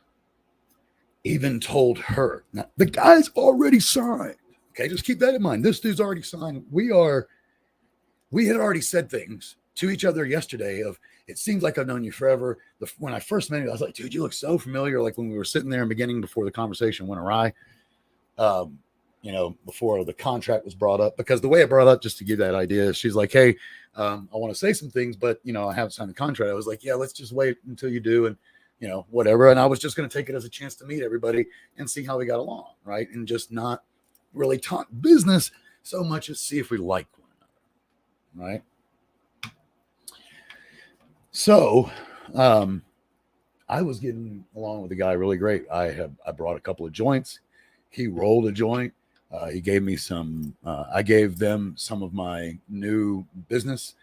even told her. Now, the guy's already signed. Okay, just keep that in mind. This dude's already signed. We had already said things to each other yesterday of, it seems like I've known you forever. When I first met you, I was like, dude, you look so familiar. Like when we were sitting there in the beginning before the conversation went awry, before the contract was brought up, because the way it brought up, just to give that idea, she's like, hey, I want to say some things, but, I haven't signed the contract. I was like, yeah, let's just wait until you do. And, whatever. And I was just going to take it as a chance to meet everybody and see how we got along. Right. And just not really talk business so much as see if we like one another. Right. So, I was getting along with the guy really great. I brought a couple of joints. He rolled a joint. He gave me some, I gave them some of my new business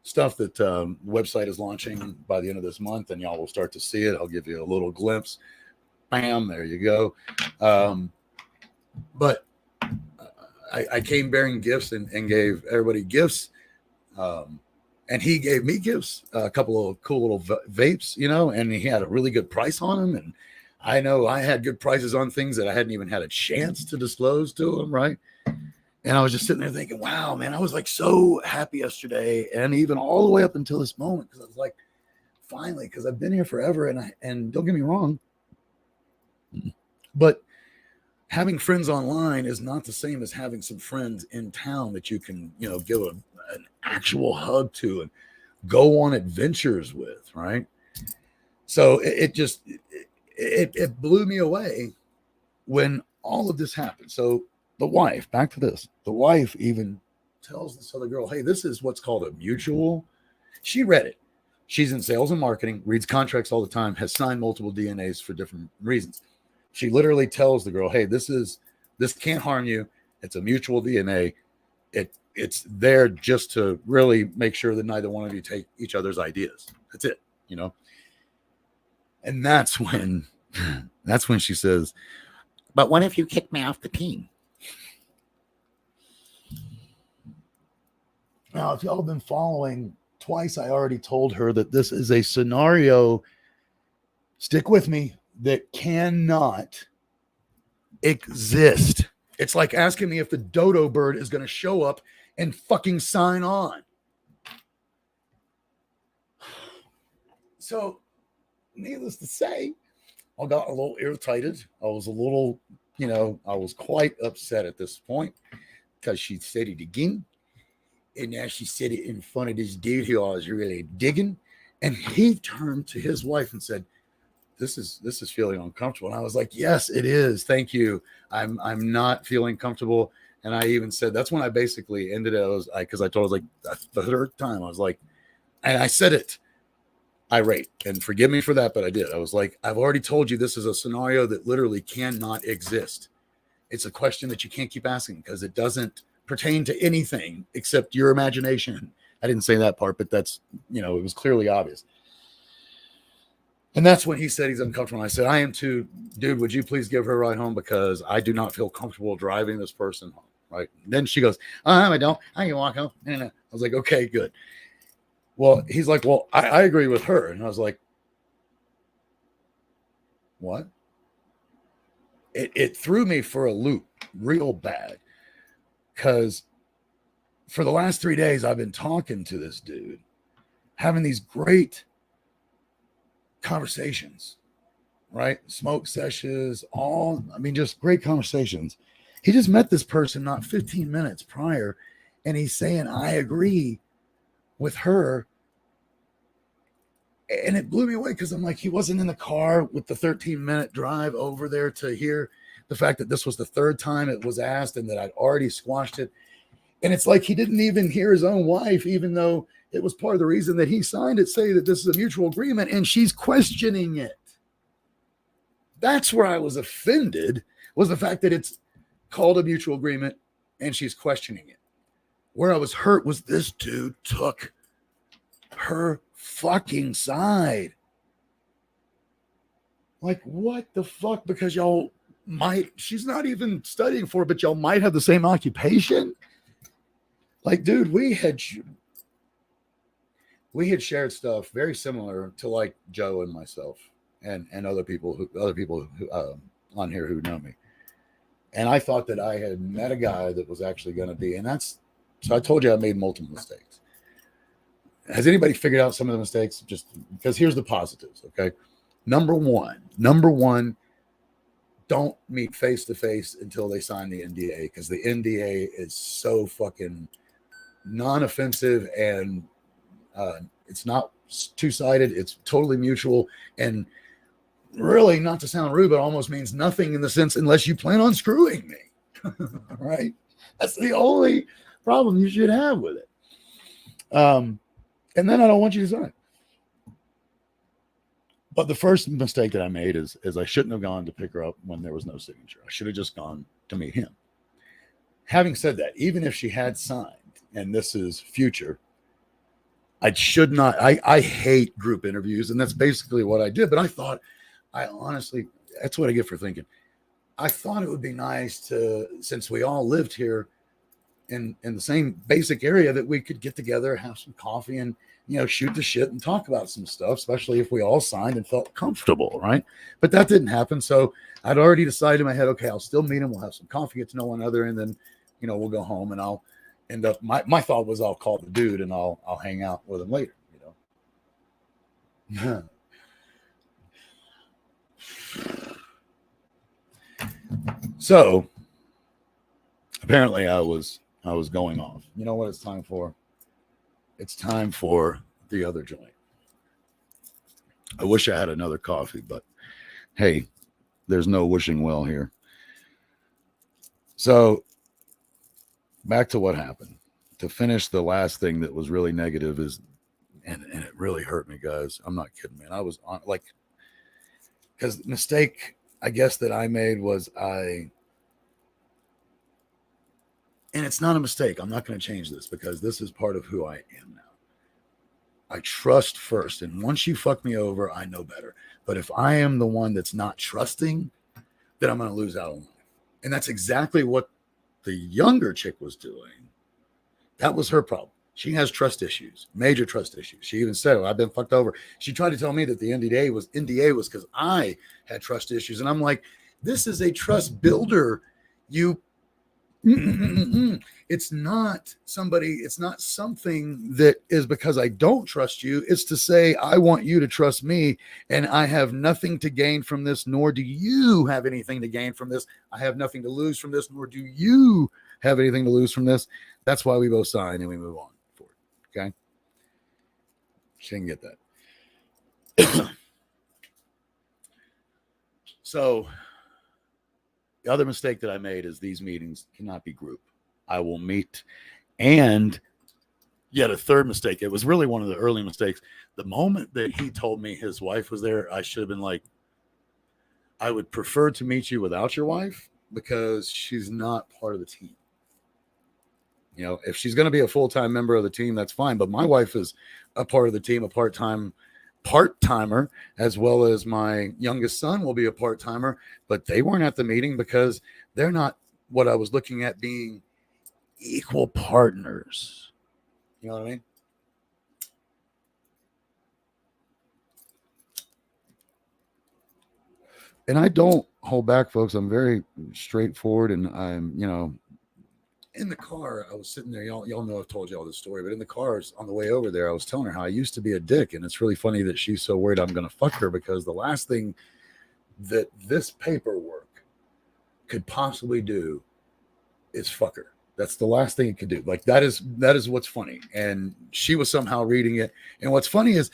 stuff that the website is launching by the end of this month, and y'all will start to see it. I'll give you a little glimpse. Bam, there you go. But I came bearing gifts and gave everybody gifts. And he gave me gifts, a couple of cool little vapes, and he had a really good price on them. And I know I had good prices on things that I hadn't even had a chance to disclose to him, right? And I was just sitting there thinking, wow, man, I was like so happy yesterday, and even all the way up until this moment, because I was like, finally, because I've been here forever, and don't get me wrong, but having friends online is not the same as having some friends in town that you can, give an actual hug to and go on adventures with, right? So it blew me away when all of this happened. So the wife, back to this, the wife even tells this other girl, hey, this is what's called a mutual. She read it. She's in sales and marketing, reads contracts all the time, has signed multiple DNAs for different reasons. She literally tells the girl, hey, this can't harm you. It's a mutual DNA. It's there just to really make sure that neither one of you take each other's ideas. That's it, And that's when she says, but what if you kick me off the team? Now, if y'all have been following, twice I already told her that this is a scenario, stick with me, that cannot exist. It's like asking me if the dodo bird is going to show up and fucking sign on. So, needless to say, I got a little irritated. I was a little, I was quite upset at this point. because she said it again. And now she said it in front of this dude who I was really digging. And he turned to his wife and said, this is feeling uncomfortable. And I was like, yes, it is. Thank you. I'm not feeling comfortable. And I even said, that's when I basically ended it. Because I told her, like, that's the third time. I was like, and I said it irate, and forgive me for that, but I did. I was like, I've already told you this is a scenario that literally cannot exist. It's a question that you can't keep asking because it doesn't pertain to anything except your imagination. I didn't say that part, but that's, it was clearly obvious. And that's when he said he's uncomfortable. And I said, I am too. Dude, would you please give her a ride home because I do not feel comfortable driving this person home, right? And then she goes, I don't. I can walk home. No. I was like, okay, good. Well, he's like, well, I agree with her. And I was like, what? It threw me for a loop real bad because for the last 3 days, I've been talking to this dude, having these great conversations, right? Smoke sessions, just great conversations. He just met this person not 15 minutes prior, and he's saying, I agree with her. And it blew me away because I'm like, he wasn't in the car with the 13-minute drive over there to hear the fact that this was the third time it was asked and that I'd already squashed it. And it's like he didn't even hear his own wife, even though it was part of the reason that he signed it, say that this is a mutual agreement, and she's questioning it. That's where I was offended, was the fact that it's called a mutual agreement and she's questioning it. Where I was hurt was this dude took her fucking side. Like, what the fuck? Because y'all she's not even studying for it, but y'all might have the same occupation. Like, dude, we had shared stuff very similar to like Joe and myself and other people who on here who know me. And I thought that I had met a guy that was actually going to be, so I told you I made multiple mistakes. Has anybody figured out some of the mistakes? Just because here's the positives, okay? Number one, don't meet face to face until they sign the NDA, because the NDA is so fucking non-offensive and it's not two-sided. It's totally mutual, and really, not to sound rude, but almost means nothing in the sense unless you plan on screwing me. Right? That's the only problem you should have with it. And then I don't want you to sign. But the first mistake that I made is I shouldn't have gone to pick her up when there was no signature. I should have just gone to meet him. Having said that, even if she had signed, and this is future, I should not. I hate group interviews, and that's basically what I did. But I honestly, that's what I get for thinking. I thought it would be nice to, since we all lived here in the same basic area, that we could get together, have some coffee, and shoot the shit and talk about some stuff, especially if we all signed and felt comfortable, right? But that didn't happen. So I'd already decided in my head, okay, I'll still meet him. We'll have some coffee, get to know one another, and then we'll go home, and I'll end up. My thought was I'll call the dude and I'll hang out with him later. So apparently I was going off. You know what it's time for? It's time for the other joint. I wish I had another coffee, but hey, there's no wishing well here. So back to what happened. To finish the last thing that was really negative is, and it really hurt me, guys. I'm not kidding, man. I was on, like, because the mistake, I guess, that I made was and it's not a mistake. I'm not going to change this because this is part of who I am now. I trust first. And once you fuck me over, I know better. But if I am the one that's not trusting, then I'm going to lose out on life. And that's exactly what the younger chick was doing. That was her problem. She has trust issues, major trust issues. She even said, I've been fucked over. She tried to tell me that the NDA was because I had trust issues. And I'm like, this is a trust builder. It's not something that is because I don't trust you. It's to say, I want you to trust me, and I have nothing to gain from this, nor do you have anything to gain from this. I have nothing to lose from this, nor do you have anything to lose from this. That's why we both sign and we move on forward. Okay. She didn't get that. So the other mistake that I made is these meetings cannot be group. I will meet. And yet a third mistake. It was really one of the early mistakes. The moment that he told me his wife was there, I should have been like, I would prefer to meet you without your wife because she's not part of the team. You know, if she's going to be a full-time member of the team, that's fine. But my wife is a part of the team, a part-timer, as well as my youngest son will be a part-timer. But they weren't at the meeting because they're not what I was looking at being equal partners. You know what I mean? And I don't hold back, folks. I'm very straightforward, and I'm, in the car, I was sitting there. Y'all know I've told y'all this story, but in the cars on the way over there, I was telling her how I used to be a dick, and it's really funny that she's so worried I'm going to fuck her because the last thing that this paperwork could possibly do is fuck her. That's the last thing it could do. Like that is what's funny. And she was somehow reading it. And what's funny is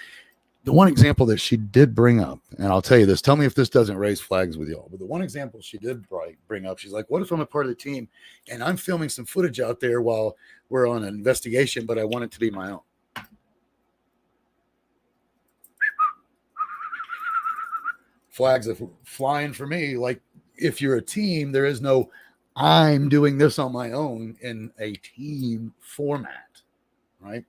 the one example that she did bring up, and I'll tell you this, tell me if this doesn't raise flags with y'all, but the one example she did bring up, she's like, what if I'm a part of the team and I'm filming some footage out there while we're on an investigation, but I want it to be my own? Flags are flying for me. Like, if you're a team, there is no, I'm doing this on my own in a team format, right?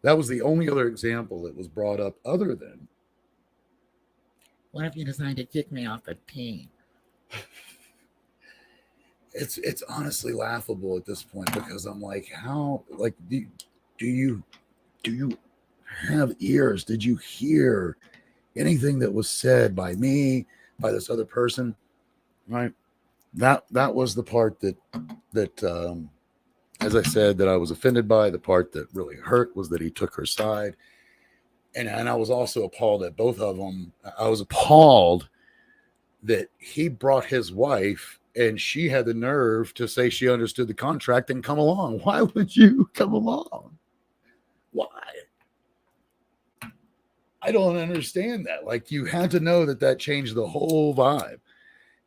That was the only other example that was brought up other than, what if you decide to kick me off the team? It's honestly laughable at this point because I'm like, how, like, do you have ears? Did you hear anything that was said by me, by this other person? Right? That was the part that as I said, that I was offended by. The part that really hurt was that he took her side. And I was also appalled at both of them. I was appalled that he brought his wife and she had the nerve to say she understood the contract and come along. Why would you come along? Why? I don't understand that. Like, you had to know that changed the whole vibe.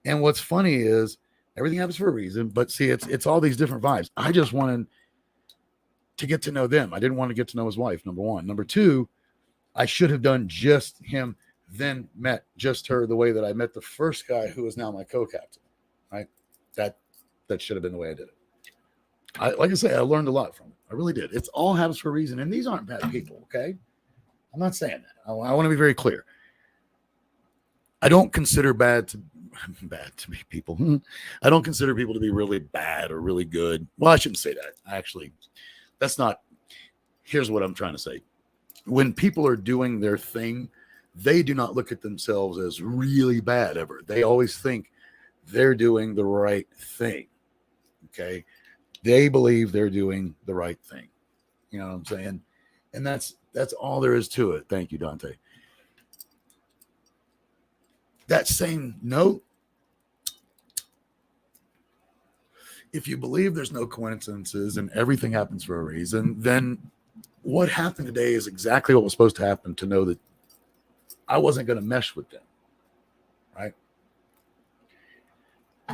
And what's funny is everything happens for a reason, but see, it's all these different vibes. I just wanted to get to know them. I didn't want to get to know his wife, number one. Number two, I should have done just him, then met just her the way that I met the first guy who is now my co-captain, right? That should have been the way I did it. Like I say, I learned a lot from it. I really did. It's all happens for a reason, and these aren't bad people, okay? I'm not saying that. I want to be very clear. I don't consider bad to be people. I don't consider people to be really bad or really good. Well, I shouldn't say that. Actually, that's not. Here's what I'm trying to say. When people are doing their thing, they do not look at themselves as really bad ever. They always think they're doing the right thing. Okay. They believe they're doing the right thing. You know what I'm saying? And that's all there is to it. Thank you, Dante. That same note, if you believe there's no coincidences and everything happens for a reason, then what happened today is exactly what was supposed to happen, to know that I wasn't going to mesh with them, right?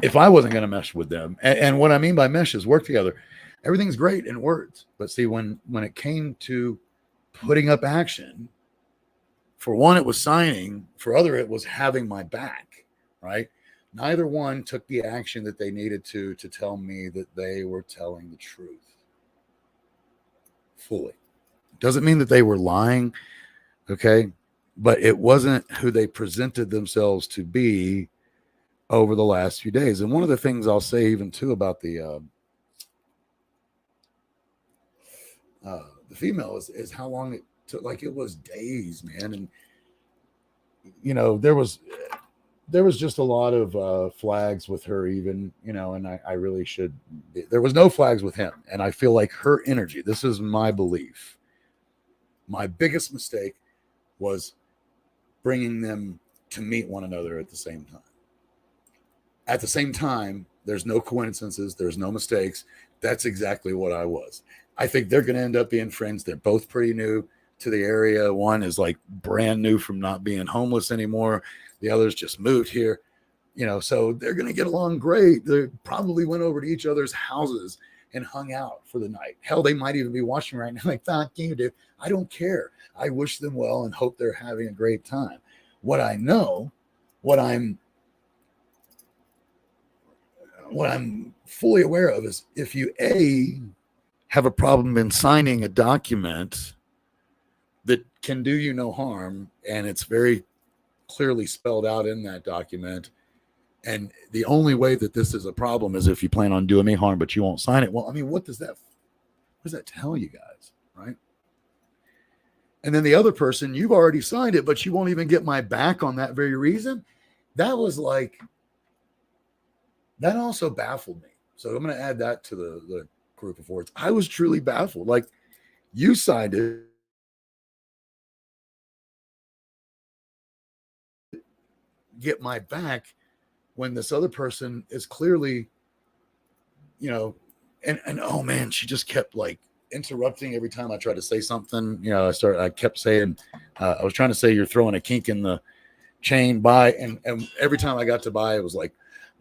If I wasn't going to mesh with them, and what I mean by mesh is work together. Everything's great in words, but see, when it came to putting up action, for one, it was signing. For other, it was having my back, right? Neither one took the action that they needed to tell me that they were telling the truth fully. Doesn't mean that they were lying, okay? But it wasn't who they presented themselves to be over the last few days. And one of the things I'll say even too about the female is how long it took. Like, it was days, man. And there was just a lot of flags with her even, and I really should. There was no flags with him. And I feel like her energy, this is my belief, my biggest mistake was bringing them to meet one another at the same time. At the same time, there's no coincidences, there's no mistakes. That's exactly what I was. I think they're going to end up being friends. They're both pretty new to the area. One is like brand new from not being homeless anymore. The other's just moved here, so they're going to get along great. They probably went over to each other's houses and hung out for the night. Hell, they might even be watching right now like, fuck you, dude. I don't care. I wish them well and hope they're having a great time. What I know, what I'm fully aware of is if you have a problem in signing a document that can do you no harm, and it's very clearly spelled out in that document, and the only way that this is a problem is if you plan on doing me harm but you won't sign it. Well, I mean, what does that tell you guys, right? And then the other person, you've already signed it, but you won't even get my back on that very reason. That also baffled me. So I'm going to add that to the group of words. I was truly baffled. Like, you signed it, get my back, when this other person is clearly, and oh man, she just kept like interrupting every time I tried to say something. I kept saying, I was trying to say, you're throwing a kink in the chain, by, and every time I got to buy, it was like,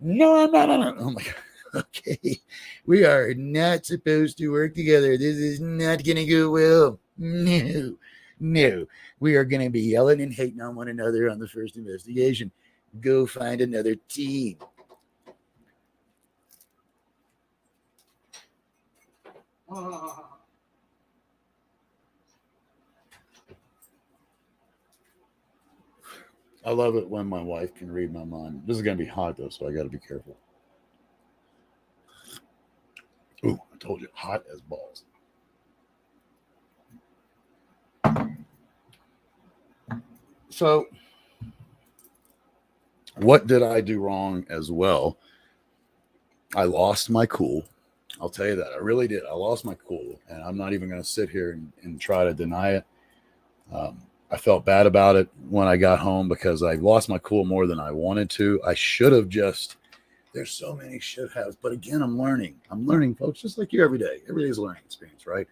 no, I'm not. I'm like, okay, we are not supposed to work together. This is not going to go well. No, we are going to be yelling and hating on one another on the first investigation. Go find another team. I love it when my wife can read my mind. This is going to be hot, though, so I got to be careful. Ooh, I told you, hot as balls. So, what did I do wrong as well? I lost my cool. I'll tell you that. I really did. I lost my cool, and I'm not even going to sit here and try to deny it. I felt bad about it when I got home because I lost my cool more than I wanted to. I should have just, there's so many should haves, but again, I'm learning, folks, just like you every day. Every day is a learning experience, right?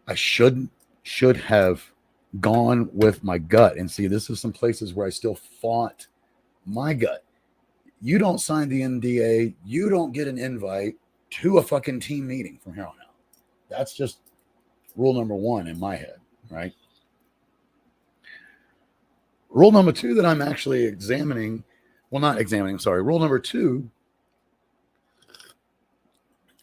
I should have gone with my gut, and see, this is some places where I still fought my gut. You don't sign the NDA, you don't get an invite to a fucking team meeting from here on out. That's just rule number one in my head, right? Rule number two that I'm actually examining, well, not examining, sorry. Rule number two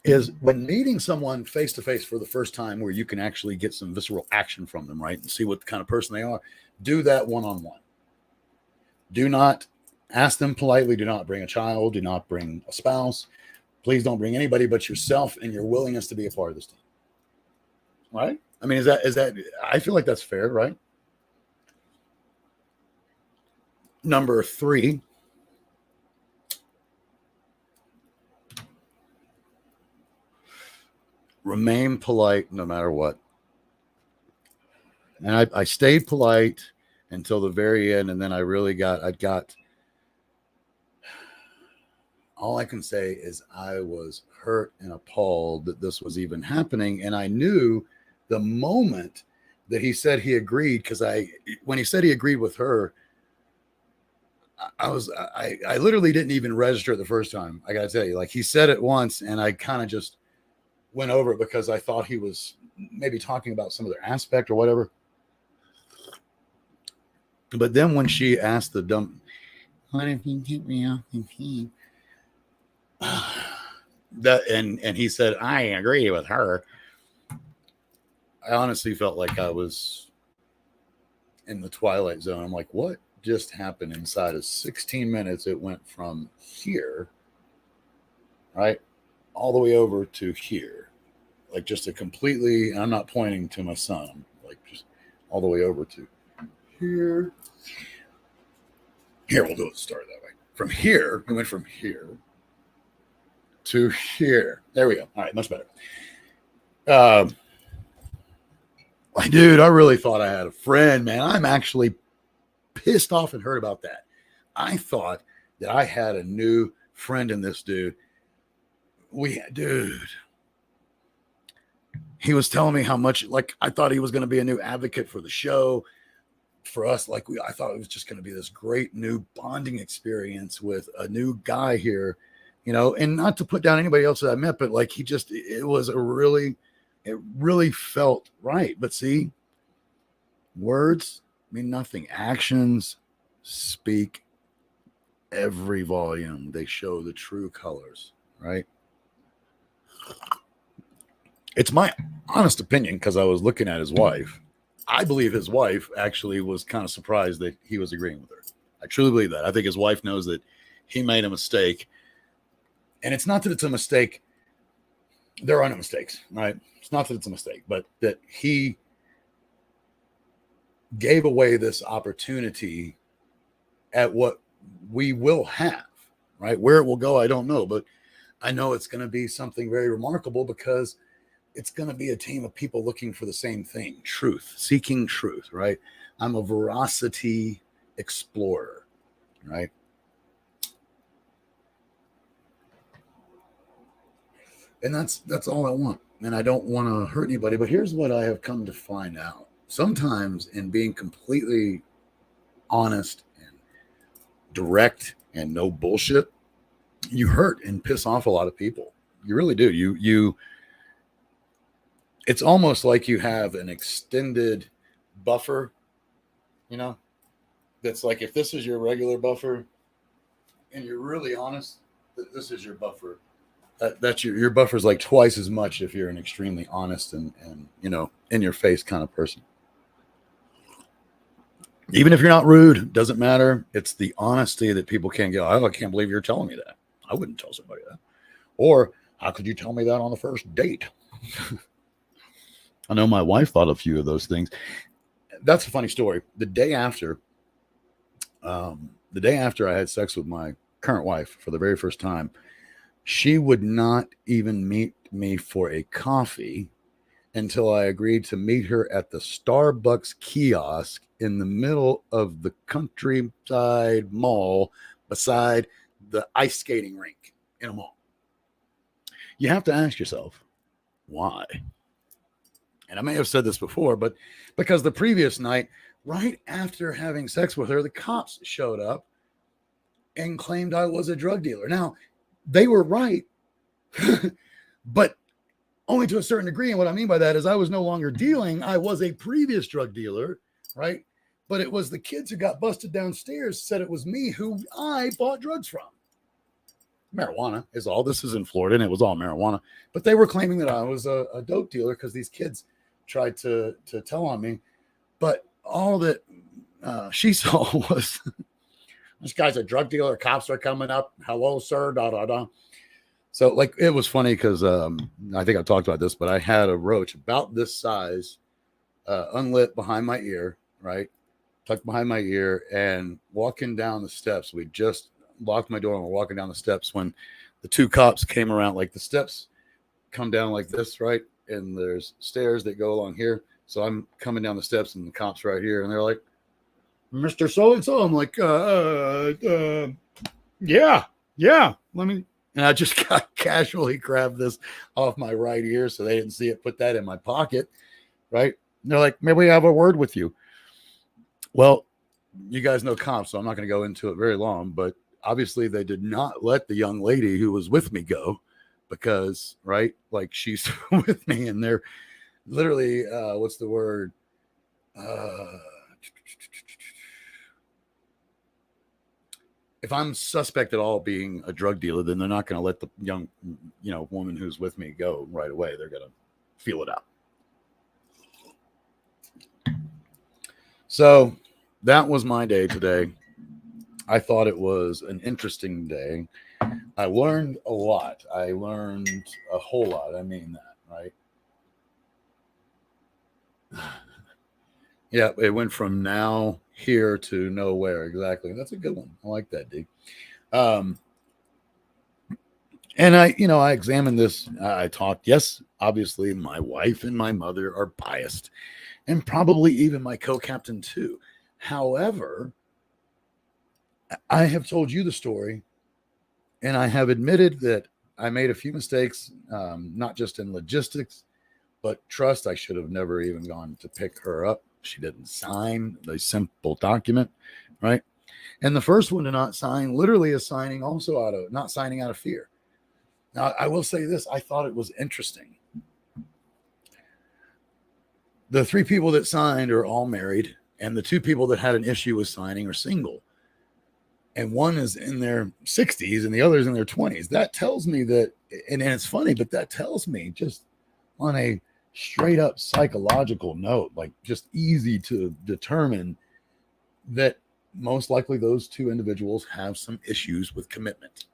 is when meeting someone face to face for the first time, where you can actually get some visceral action from them, right? And see what kind of person they are. Do that one-on-one. Do not ask them politely. Do not bring a child. Do not bring a spouse. Please don't bring anybody but yourself and your willingness to be a part of this team. Right? I mean, is that, I feel like that's fair, right? Number three, remain polite no matter what. And I stayed polite until the very end, and then I got all I can say is I was hurt and appalled that this was even happening. And I knew the moment that he said he agreed, because when he said he agreed with her, I literally didn't even register it the first time. I got to tell you, like, he said it once and I kind of just went over it because I thought he was maybe talking about some other aspect or whatever. But then when she asked the dumb, what if you get me off the team? And he said, I agree with her. I honestly felt like I was in the Twilight Zone. I'm like, what just happened? Inside of 16 minutes, it went from here, right, all the way over to here. Like, just a completely, and I'm not pointing to my son, I'm like, just all the way over to here. Here, we'll do it. Start that way. From here, we went from here to here. There we go. All right, much better. Dude, I really thought I had a friend, man. I'm actually pissed off and hurt about that. I thought that I had a new friend in this dude. Dude, he was telling me how much, like, I thought he was going to be a new advocate for the show, for us. Like, I thought it was just going to be this great new bonding experience with a new guy here, and not to put down anybody else that I met, but like, it really felt right. But see, words mean nothing. Actions speak every volume. They show the true colors, right? It's my honest opinion, because I was looking at his wife. I believe his wife actually was kind of surprised that he was agreeing with her. I truly believe that. I think his wife knows that he made a mistake. And it's not that it's a mistake. There are no mistakes, right? It's not that it's a mistake, but that he gave away this opportunity at what we will have, right? Where it will go, I don't know, but I know it's going to be something very remarkable, because it's going to be a team of people looking for the same thing, truth, seeking truth, right? I'm a veracity explorer, right? And that's all I want. And I don't want to hurt anybody, but here's what I have come to find out. Sometimes, in being completely honest and direct and no bullshit, you hurt and piss off a lot of people. You really do. It's almost like you have an extended buffer, that's like, if this is your regular buffer and you're really honest, this is your buffer. That's your buffer is like twice as much if you're an extremely honest and in your face kind of person. Even if you're not rude, doesn't matter. It's the honesty that people can't go, oh, I can't believe you're telling me that. I wouldn't tell somebody that. Or, how could you tell me that on the first date? I know my wife thought a few of those things. That's a funny story. The day after I had sex with my current wife for the very first time, she would not even meet me for a coffee until I agreed to meet her at the Starbucks kiosk in the middle of the countryside mall beside the ice skating rink in a mall. You have to ask yourself, why? And I may have said this before, but because the previous night, right after having sex with her, the cops showed up and claimed I was a drug dealer. Now, they were right, but only to a certain degree. And what I mean by that is I was no longer dealing. I was a previous drug dealer, right? But it was the kids who got busted downstairs said it was me who I bought drugs from. Marijuana is all. This is in Florida, and it was all marijuana. But they were claiming that I was a dope dealer because these kids tried to tell on me. But all that she saw was, this guy's a drug dealer. Cops are coming up. Hello, sir. Da, da, da. So, like, it was funny because I think I talked about this, but I had a roach about this size, unlit behind my ear, right? Tucked behind my ear, and walking down the steps. We just locked my door and we're walking down the steps when the two cops came around. Like, the steps come down like this, right? And there's stairs that go along here. So I'm coming down the steps and the cops right here, and they're like, Mr. So-and-so. I'm like, yeah, let me. And I just casually grabbed this off my right ear so they didn't see it, put that in my pocket, right? And they're like, maybe we have a word with you. Well, you guys know cops, so I'm not going to go into it very long, but obviously they did not let the young lady who was with me go because, right, like, she's with me and they're literally, what's the word? If I'm suspect at all being a drug dealer, then they're not going to let the young, woman who's with me go right away. They're going to feel it out. So that was my day today. I thought it was an interesting day. I learned a lot. I learned a whole lot. I mean that, right? Yeah, it went from now here to nowhere. Exactly. That's a good one. I like that, D. And I examined this. I talked. Yes, obviously, my wife and my mother are biased, and probably even my co-captain too. However, I have told you the story, and I have admitted that I made a few mistakes, not just in logistics, but trust. I should have never even gone to pick her up. She didn't sign the simple document, right? And the first one to not sign literally is signing also out of not signing out of fear. Now, I will say this, I thought it was interesting. The three people that signed are all married, and the two people that had an issue with signing are single. And one is in their 60s and the other is in their 20s. That tells me that, and it's funny, but that tells me just on a straight up psychological note, like just easy to determine that most likely those two individuals have some issues with commitment,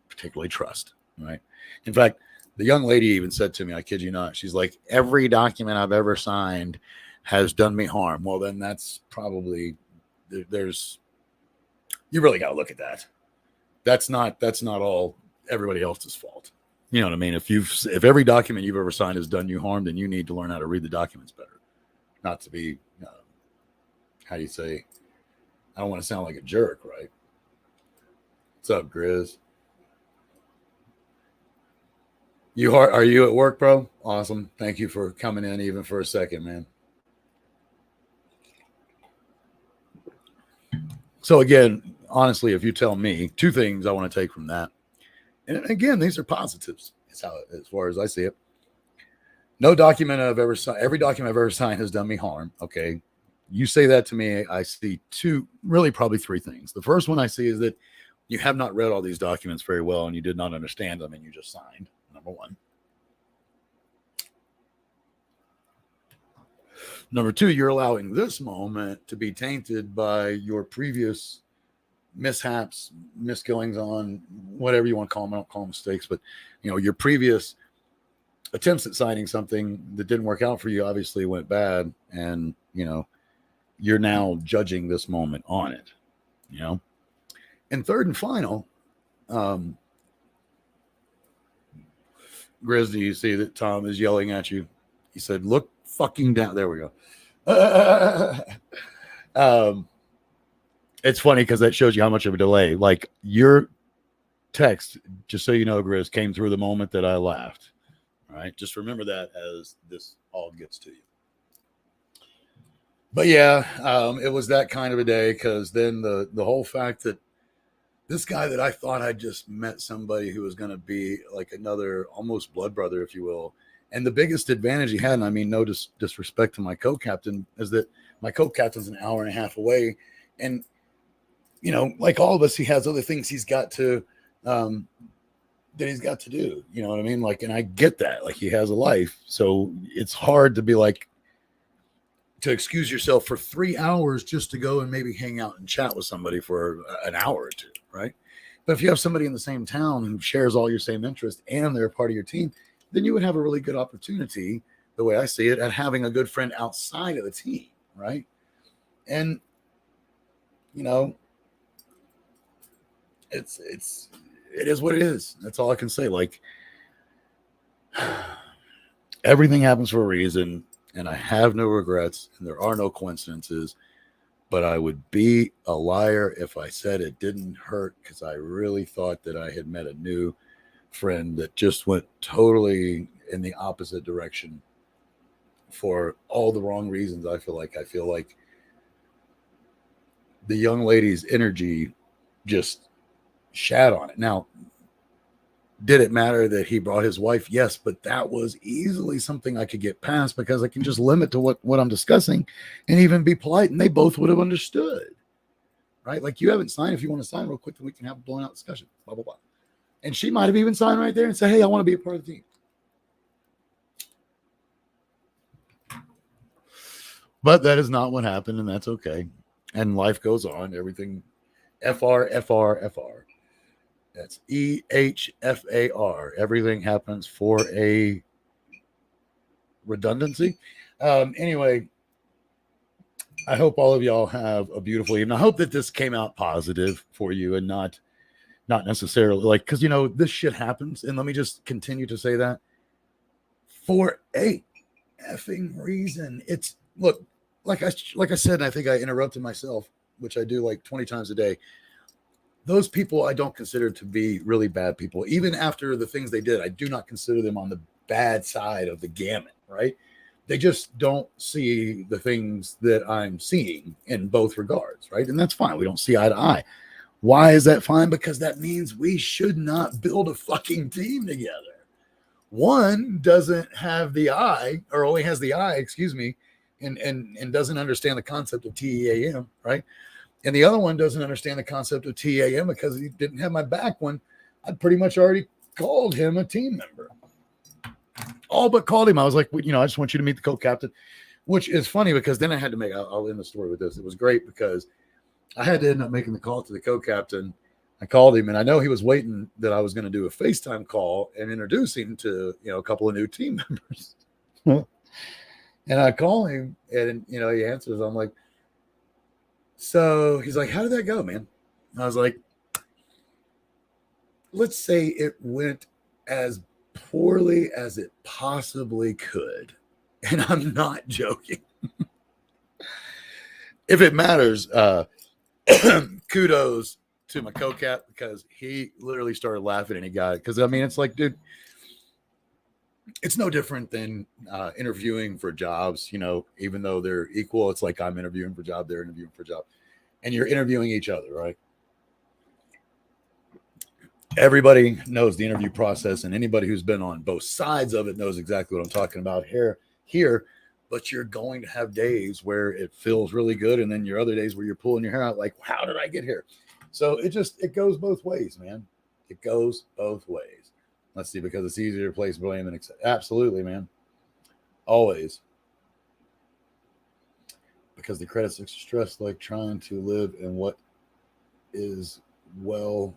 particularly trust, right? In fact, the young lady even said to me, I kid you not, she's like, every document I've ever signed has done me harm. Well, then that's probably, there's, you really got to look at that. That's not all everybody else's fault. You know what I mean? If every document you've ever signed has done you harm, then you need to learn how to read the documents better. Not to be, how do you say, I don't want to sound like a jerk, right? What's up, Grizz? Are you at work, bro? Awesome. Thank you for coming in even for a second, man. So again, honestly, if you tell me two things I want to take from that, and again, these are positives. It's how, as far as I see it. No document I've ever signed, every document I've ever signed has done me harm. Okay. You say that to me, I see two, really probably three things. The first one I see is that you have not read all these documents very well and you did not understand them and you just signed. Number one. Number two, you're allowing this moment to be tainted by your previous mishaps, misgoings on, whatever you want to call them. I don't call them mistakes, but your previous attempts at signing something that didn't work out for you obviously went bad, and you're now judging this moment on it. And third and final, Grizz, do you see that Tom is yelling at you? He said, "Look fucking down." There we go. It's funny because that shows you how much of a delay. Like your text, just so you know, Grizz, came through the moment that I laughed. All right, just remember that as this all gets to you. But yeah, it was that kind of a day, because then the whole fact that this guy that I thought I just met somebody who was going to be like another almost blood brother, if you will. And the biggest advantage he had, and I mean no disrespect to my co-captain, is that my co-captain's an hour and a half away. And, like all of us, he has other things he's got to, that he's got to do. You know what I mean? Like, and I get that. Like, he has a life. So it's hard to be like, to excuse yourself for 3 hours just to go and maybe hang out and chat with somebody for an hour or two, right? But if you have somebody in the same town who shares all your same interests and they're part of your team, then you would have a really good opportunity, the way I see it, at having a good friend outside of the team, right? And, it is what it is. That's all I can say. Like, everything happens for a reason, and I have no regrets, and there are no coincidences. But I would be a liar if I said it didn't hurt, because I really thought that I had met a new friend that just went totally in the opposite direction for all the wrong reasons. I feel like the young lady's energy just shat on it. Now, did it matter that he brought his wife? Yes, but that was easily something I could get past, because I can just limit to what I'm discussing and even be polite, and they both would have understood, right? Like, you haven't signed. If you want to sign real quick, then we can have a blown out discussion, blah, blah, blah. And she might have even signed right there and said, hey, I want to be a part of the team. But that is not what happened, and that's okay. And life goes on. Everything, FR. That's EHFAR. Everything happens for a redundancy. Anyway, I hope all of y'all have a beautiful evening. I hope that this came out positive for you, and not necessarily like, because this shit happens. And let me just continue to say that for a effing reason. It's, look, like I said, and I think I interrupted myself, which I do like 20 times a day. those people I don't consider to be really bad people. Even after the things they did, I do not consider them on the bad side of the gamut, right? They just don't see the things that I'm seeing in both regards, right? And that's fine. We don't see eye to eye. Why is that fine? Because that means we should not build a fucking team together. One doesn't have the eye, or only has the eye, excuse me, and doesn't understand the concept of TEAM, right? And the other one doesn't understand the concept of TEAM because he didn't have my back when I'd pretty much already called him a team member. All but called him. I was like, I just want you to meet the co-captain, which is funny because then I had to make, I'll end the story with this. It was great because I had to end up making the call to the co-captain. I called him and I know he was waiting that I was going to do a FaceTime call and introduce him to, a couple of new team members. And I call him and, he answers. I'm like, so he's like, how did that go, man? And I was like, let's say it went as poorly as it possibly could. And I'm not joking. If it matters, kudos to my co-cap because he literally started laughing and he got it. Because, it's like, dude, it's no different than interviewing for jobs, even though they're equal. It's like I'm interviewing for a job, they're interviewing for a job. And you're interviewing each other, right? Everybody knows the interview process, and anybody who's been on both sides of it knows exactly what I'm talking about here. But you're going to have days where it feels really good, and then your other days where you're pulling your hair out like, how did I get here? So it goes both ways, man. It goes both ways. Let's see, because it's easier to place blame and accept. Absolutely, man. Always. Because the credits extra stress like trying to live in what is all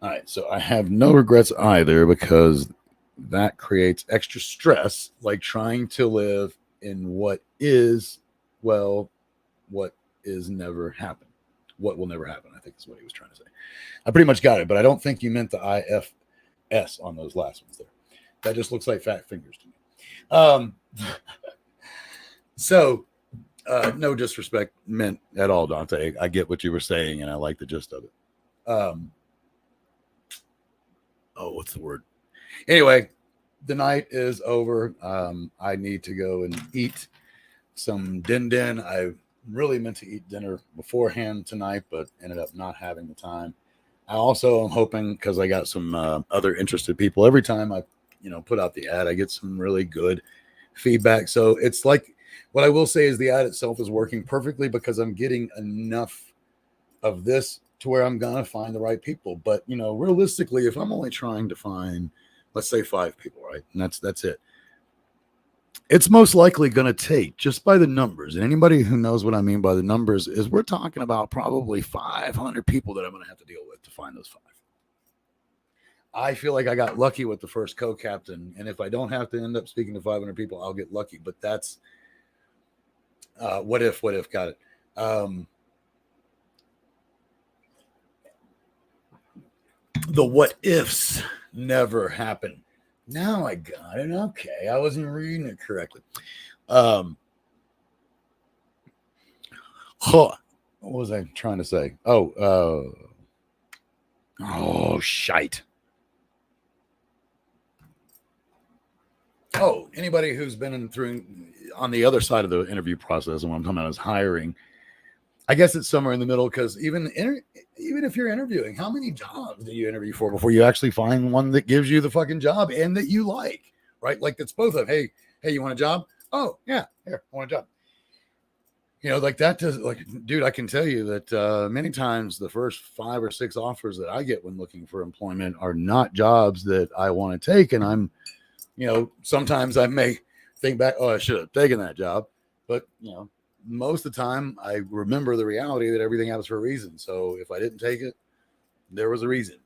right, so I have no regrets either because that creates extra stress like trying to live in what is what is never happen, what will never happen, I think is what he was trying to say. I pretty much got it, but I don't think you meant the IFS on those last ones there. That just looks like fat fingers to me. So no disrespect meant at all, Dante. I get what you were saying and I like the gist of it. What's the word? Anyway, the night is over. I need to go and eat some din. I really meant to eat dinner beforehand tonight, but ended up not having the time. I also am hoping, because I got some other interested people. Every time I put out the ad, I get some really good feedback. So it's like, what I will say is the ad itself is working perfectly because I'm getting enough of this to where I'm going to find the right people. But, realistically, if I'm only trying to find, let's say 5 people, right? And that's it. It's most likely going to take, just by the numbers, and anybody who knows what I mean by the numbers, is we're talking about probably 500 people that I'm going to have to deal with to find those 5. I feel like I got lucky with the first co-captain, and if I don't have to end up speaking to 500 people, I'll get lucky. But that's what if, got it. The what ifs never happen. Now I got it. Okay, I wasn't reading it correctly. What was I trying to say? Shite. Anybody who's been through on the other side of the interview process, and what I'm talking about is hiring. I guess it's somewhere in the middle, because even if you're interviewing, how many jobs do you interview for before you actually find one that gives you the fucking job and that you like, right? Like that's both of, hey, you want a job? Oh yeah, here, I want a job. Like that does, like, dude, I can tell you that many times the first 5 or 6 offers that I get when looking for employment are not jobs that I want to take. And I'm, sometimes I may think back, I should have taken that job. But, most of the time I remember the reality that everything happens for a reason. So if I didn't take it, there was a reason.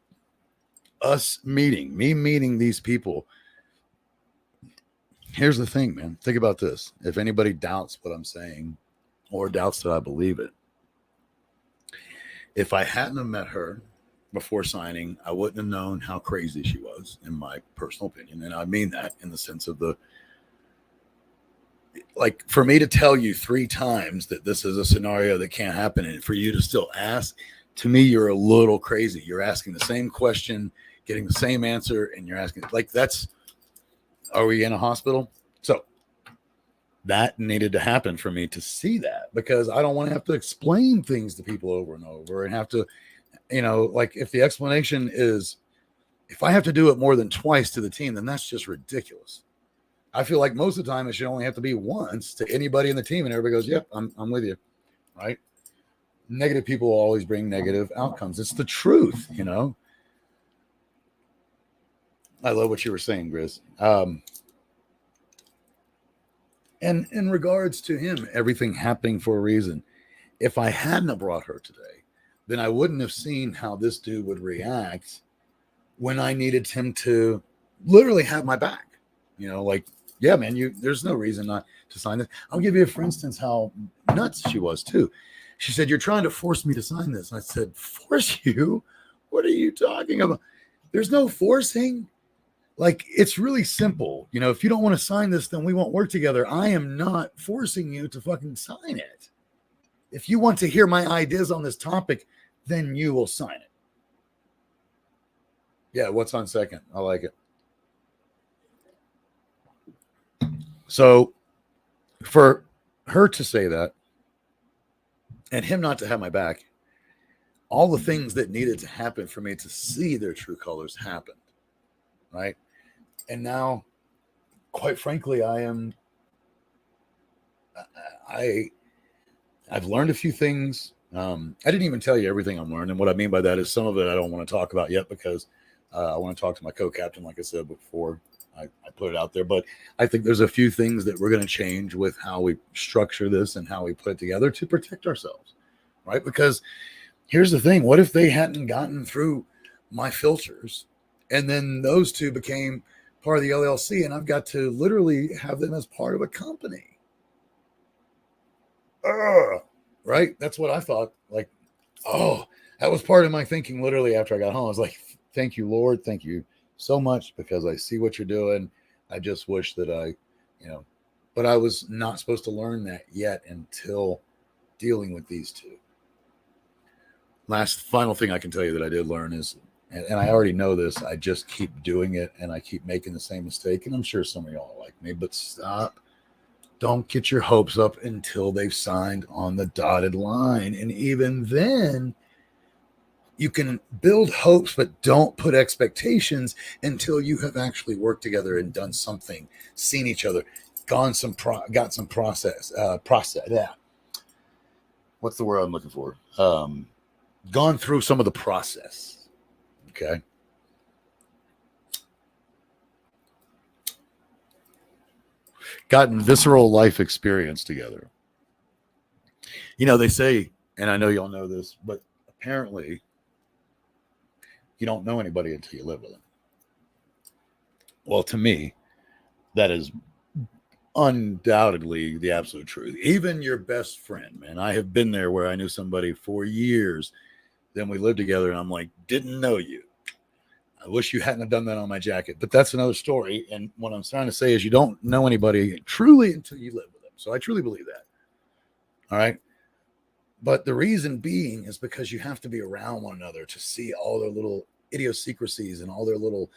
Me meeting these people. Here's the thing, man. Think about this. If anybody doubts what I'm saying or doubts that I believe it, if I hadn't have met her before signing, I wouldn't have known how crazy she was, in my personal opinion. And I mean that in the sense of like for me to tell you 3 times that this is a scenario that can't happen, and for you to still ask, to me, you're a little crazy. You're asking the same question, getting the same answer, and you're asking like that's. Are we in a hospital? So that needed to happen for me to see that, because I don't want to have to explain things to people over and over and have to, like if the explanation is, if I have to do it more than twice to the team, then that's just ridiculous. I feel like most of the time it should only have to be once to anybody in the team, and everybody goes, "Yep, I'm with you." Right? Negative people will always bring negative outcomes. It's the truth, I love what you were saying, Grizz. And in regards to him, everything happening for a reason. If I hadn't brought her today, then I wouldn't have seen how this dude would react when I needed him to literally have my back. Like, yeah, man, there's no reason not to sign this. I'll give you, for instance, how nuts she was too. She said, "You're trying to force me to sign this." And I said, "Force you? What are you talking about? There's no forcing. Like, it's really simple. If you don't want to sign this, then we won't work together. I am not forcing you to fucking sign it. If you want to hear my ideas on this topic, then you will sign it." Yeah, what's on second? I like it. So for her to say that and him not to have my back, all the things that needed to happen for me to see their true colors happened. Right. And now, quite frankly, I've learned a few things. I didn't even tell you everything I'm learning. What I mean by that is some of it I don't want to talk about yet, because I want to talk to my co-captain, like I said before. I put it out there, but I think there's a few things that we're going to change with how we structure this and how we put it together to protect ourselves, right? Because here's the thing: what if they hadn't gotten through my filters, and then those two became part of the LLC, and I've got to literally have them as part of a company? Right? That's what I thought. Like, oh, that was part of my thinking literally after I got home. I was like, "Thank you, Lord. Thank you so much, because I see what you're doing. I just wish that but I was not supposed to learn that yet until dealing with these two." Last final thing I can tell you that I did learn is, and I already know this, I just keep doing it and I keep making the same mistake. And I'm sure some of y'all are like me, but stop. Don't get your hopes up until they've signed on the dotted line. And even then, you can build hopes, but don't put expectations until you have actually worked together and done something, seen each other, got some process. Yeah. What's the word I'm looking for? Gone through some of the process. Okay. Gotten visceral life experience together. They say, and I know y'all know this, but apparently you don't know anybody until you live with them. Well, to me, that is undoubtedly the absolute truth. Even your best friend, man. I have been there where I knew somebody for years. Then we lived together and I'm like, didn't know you. I wish you hadn't have done that on my jacket, but that's another story. And what I'm trying to say is you don't know anybody truly until you live with them. So I truly believe that. All right. But the reason being is because you have to be around one another to see all their little idiosyncrasies and all their little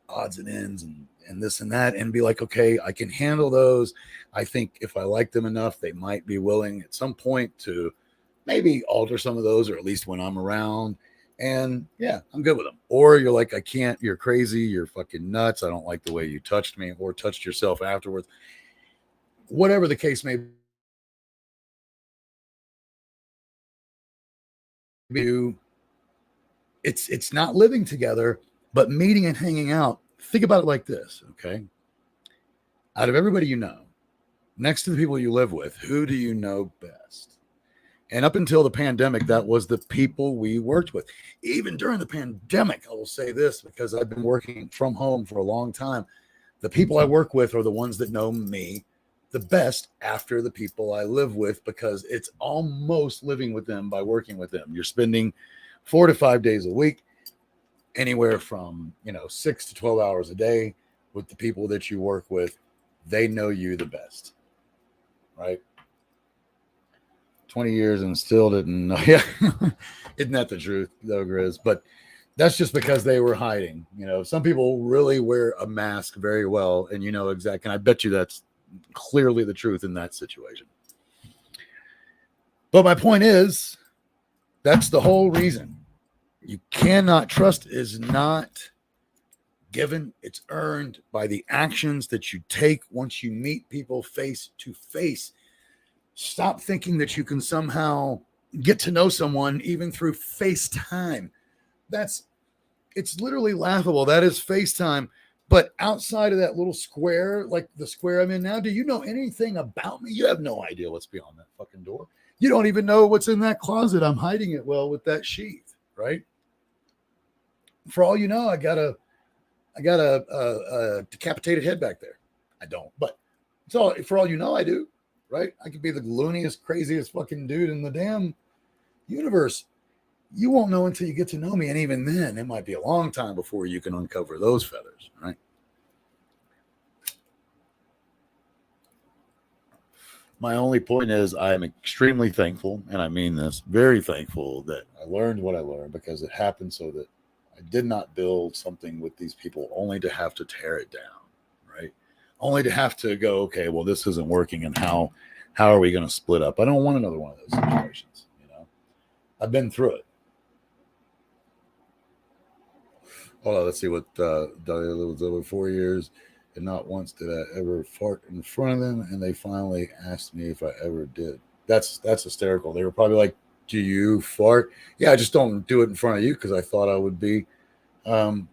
odds and ends and this and that, and be like, okay, I can handle those. I think if I like them enough, they might be willing at some point to maybe alter some of those, or at least when I'm around. And yeah, I'm good with them. Or you're like, I can't, you're crazy, you're fucking nuts. I don't like the way you touched me, or touched yourself afterwards. Whatever the case may be, it's not living together, but meeting and hanging out. Think about it like this, okay? Out of everybody you know, next to the people you live with, who do you know best? And up until the pandemic, that was the people we worked with. Even during the pandemic, I will say this, because I've been working from home for a long time. The people I work with are the ones that know me the best after the people I live with, because it's almost living with them by working with them. You're spending 4 to 5 days a week, anywhere from 6 to 12 hours a day with the people that you work with. They know you the best. right? 20 years and still didn't know. Yeah. Isn't that the truth, though, Grizz? But that's just because they were hiding. You know, some people really wear a mask very well, and you know exactly. And I bet you that's clearly the truth in that situation. But my point is, that's the whole reason. You cannot trust is not given, it's earned by the actions that you take once you meet people face to face. Stop thinking that you can somehow get to know someone even through FaceTime. It's literally laughable. That is FaceTime. But outside of that little square, like the square I'm in now, do you know anything about me? You have no idea what's beyond that fucking door. You don't even know what's in that closet. I'm hiding it well with that sheath, right? For all you know, I got a decapitated head back there. I don't, but it's all for all you know, I do, right? I could be the looniest, craziest fucking dude in the damn universe. You won't know until you get to know me, and even then, it might be a long time before you can uncover those feathers, right? My only point is I'm extremely thankful, and I mean this, very thankful that I learned what I learned, because it happened so that I did not build something with these people only to have to tear it down, right? Only to have to go, okay, well, this isn't working, and how are we going to split up? I don't want another one of those situations, you know? I've been through it. Hold on, let's see what was over 4 years, and not once did I ever fart in front of them, and they finally asked me if I ever did. That's hysterical. They were probably like, "Do you fart?" Yeah, I just don't do it in front of you because I thought I would be, um,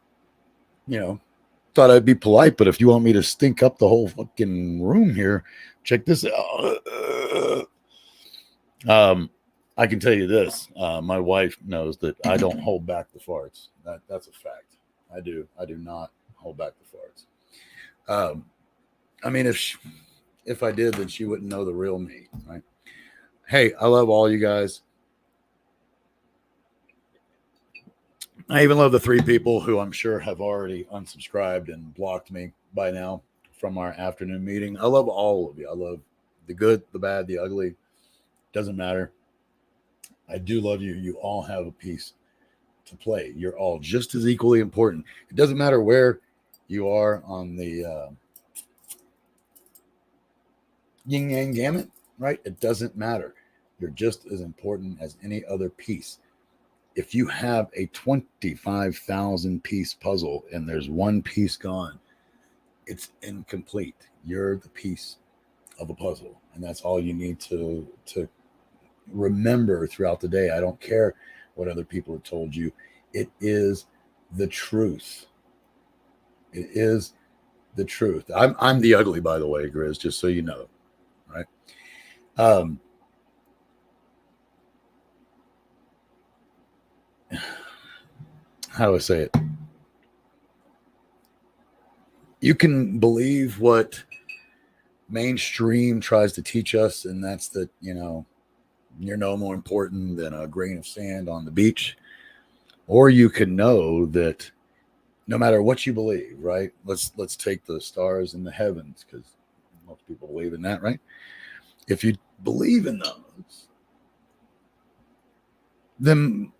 you know, thought I'd be polite. But if you want me to stink up the whole fucking room here, check this out. I can tell you this: my wife knows that I don't hold back the farts. That's a fact. I do not hold back the farts. I mean, if I did, then she wouldn't know the real me, right? Hey, I love all you guys. I even love the 3 people who I'm sure have already unsubscribed and blocked me by now from our afternoon meeting. I love all of you. I love the good, the bad, the ugly. Doesn't matter. I do love you. You all have a piece to play. You're all just as equally important. It doesn't matter where you are on the yin yang gamut, right? It doesn't matter. You're just as important as any other piece. If you have a 25,000 piece puzzle and there's one piece gone, it's incomplete. You're the piece of a puzzle, and that's all you need to remember throughout the day. I don't care what other people have told you. It is the truth. It is the truth. I'm the ugly, by the way, Grizz, just so you know, right? How do I say it? You can believe what mainstream tries to teach us, and that's that, you know, you're no more important than a grain of sand on the beach. Or you can know that no matter what you believe, right? Let's take the stars in the heavens, because most people believe in that, right? If you believe in those, then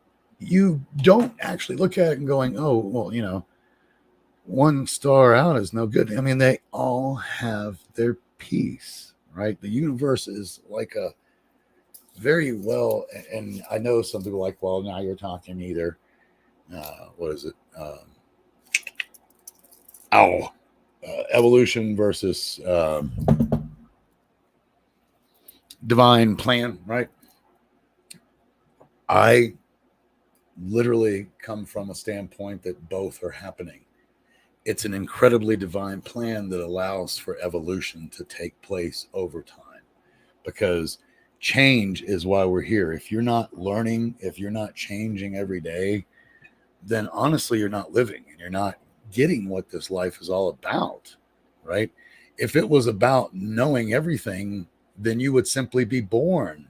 you don't actually look at it and going, oh, well, you know, one star out is no good. I mean, they all have their piece, right? The universe is like a very well, and I know some people are like, well, now you're talking either, what is it? Evolution versus divine plan, right? I literally come from a standpoint that both are happening. It's an incredibly divine plan that allows for evolution to take place over time, because change is why we're here. If you're not learning, if you're not changing every day, then honestly, you're not living, and you're not getting what this life is all about, right? If it was about knowing everything, then you would simply be born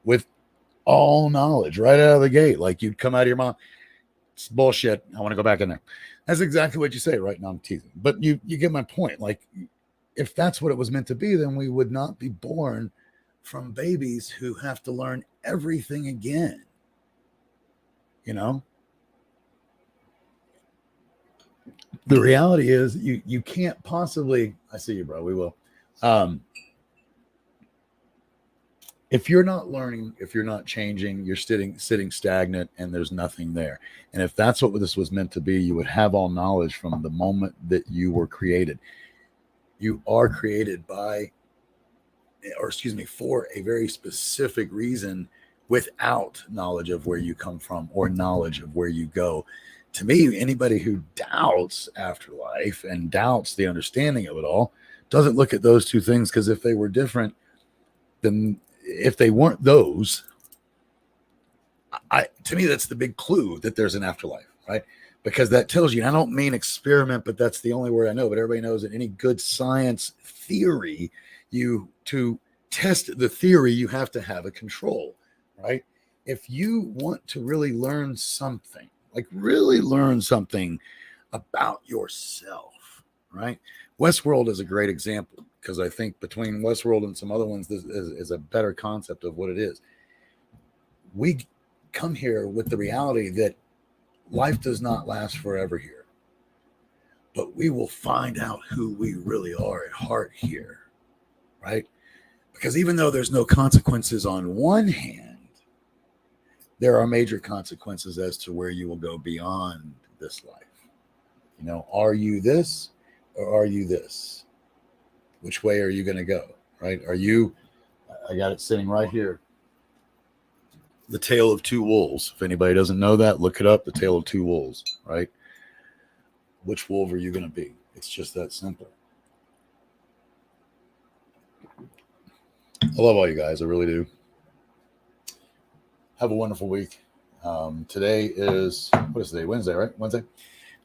with all knowledge right out of the gate. Like, you'd come out of your mom. It's bullshit. I want to go back in there. That's exactly what you say, right? Now I'm teasing, but you get my point. Like, if that's what it was meant to be, then we would not be born from babies who have to learn everything again. You know, the reality is you can't possibly, I see you, bro. We will. If you're not learning, if you're not changing, you're sitting stagnant and there's nothing there. And if that's what this was meant to be, you would have all knowledge from the moment that you were created. You are created for a very specific reason, without knowledge of where you come from or knowledge of where you go. To me, anybody who doubts afterlife and doubts the understanding of it all doesn't look at those two things, because if they were different, then if they weren't those, to me, that's the big clue that there's an afterlife, right? Because that tells you, and I don't mean experiment, but that's the only word I know, but everybody knows that any good science theory, to test the theory, you have to have a control, right? If you want to really learn something, like really learn something about yourself, right? Westworld is a great example, because I think between Westworld and some other ones, this is a better concept of what it is. We come here with the reality that life does not last forever here, but we will find out who we really are at heart here, right? Because even though there's no consequences on one hand, there are major consequences as to where you will go beyond this life. You know, are you this or are you this? Which way are you going to go, right? I got it sitting right here. The Tale of Two Wolves. If anybody doesn't know that, look it up. The Tale of Two Wolves, right? Which wolf are you going to be? It's just that simple. I love all you guys. I really do. Have a wonderful week. Today is, what is today? Wednesday, right? Wednesday.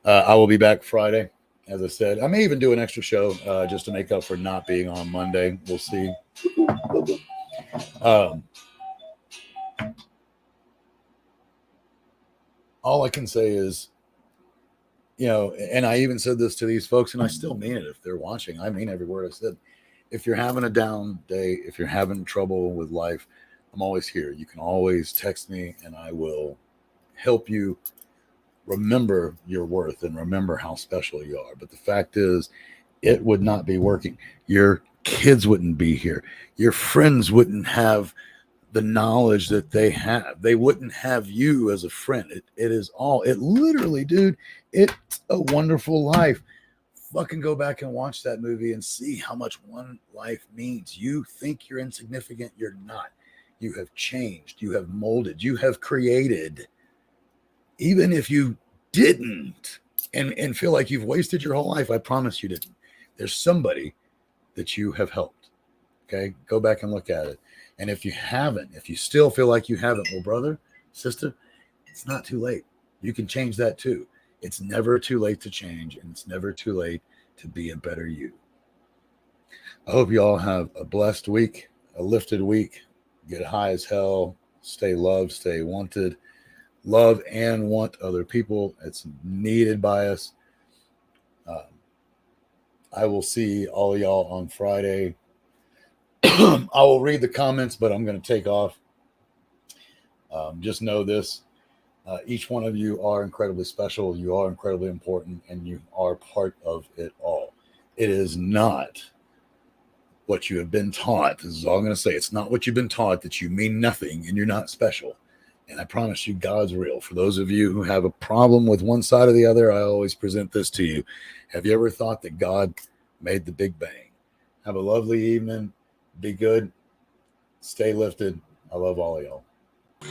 I will be back Friday. As I said, I may even do an extra show just to make up for not being on Monday. We'll see. All I can say is, you know, and I even said this to these folks, and I still mean it. If they're watching, I mean every word I said. If you're having a down day, if you're having trouble with life, I'm always here. You can always text me, and I will help you remember your worth and remember how special you are. But the fact is, it would not be working. Your kids wouldn't be here. Your friends wouldn't have the knowledge that they have. They wouldn't have you as a friend. It literally, dude, it's a wonderful life. Fucking go back and watch that movie and see how much one life means. You think you're insignificant. You're not. You have changed. You have molded. You have created. Even if you didn't and feel like you've wasted your whole life, I promise you didn't. There's somebody that you have helped. Okay? Go back and look at it. And if you haven't, if you still feel like you haven't, well, brother, sister, it's not too late. You can change that too. It's never too late to change, and it's never too late to be a better you. I hope you all have a blessed week, a lifted week. Get high as hell. Stay loved, stay wanted. Love and want other people. It's needed by us. I will see all of y'all on Friday. I will read the comments, but I'm going to take off. Just know this. Each one of you are incredibly special. You are incredibly important, and you are part of it all. It is not what you have been taught. This is all I'm going to say. It's not what you've been taught that you mean nothing and you're not special. And I promise you, God's real. For those of you who have a problem with one side or the other, I always present this to you. Have you ever thought that God made the Big Bang? Have a lovely evening. Be good. Stay lifted. I love all of y'all.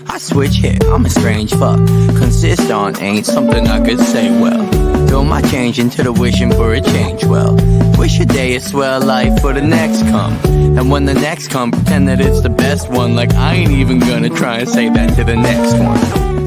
I switch hit, I'm a strange fuck. Consist on ain't something I could say well. Throw my change into the wishing for a change well. Wish a day is swell life for the next come. And when the next come, pretend that it's the best one. Like I ain't even gonna try and say that to the next one.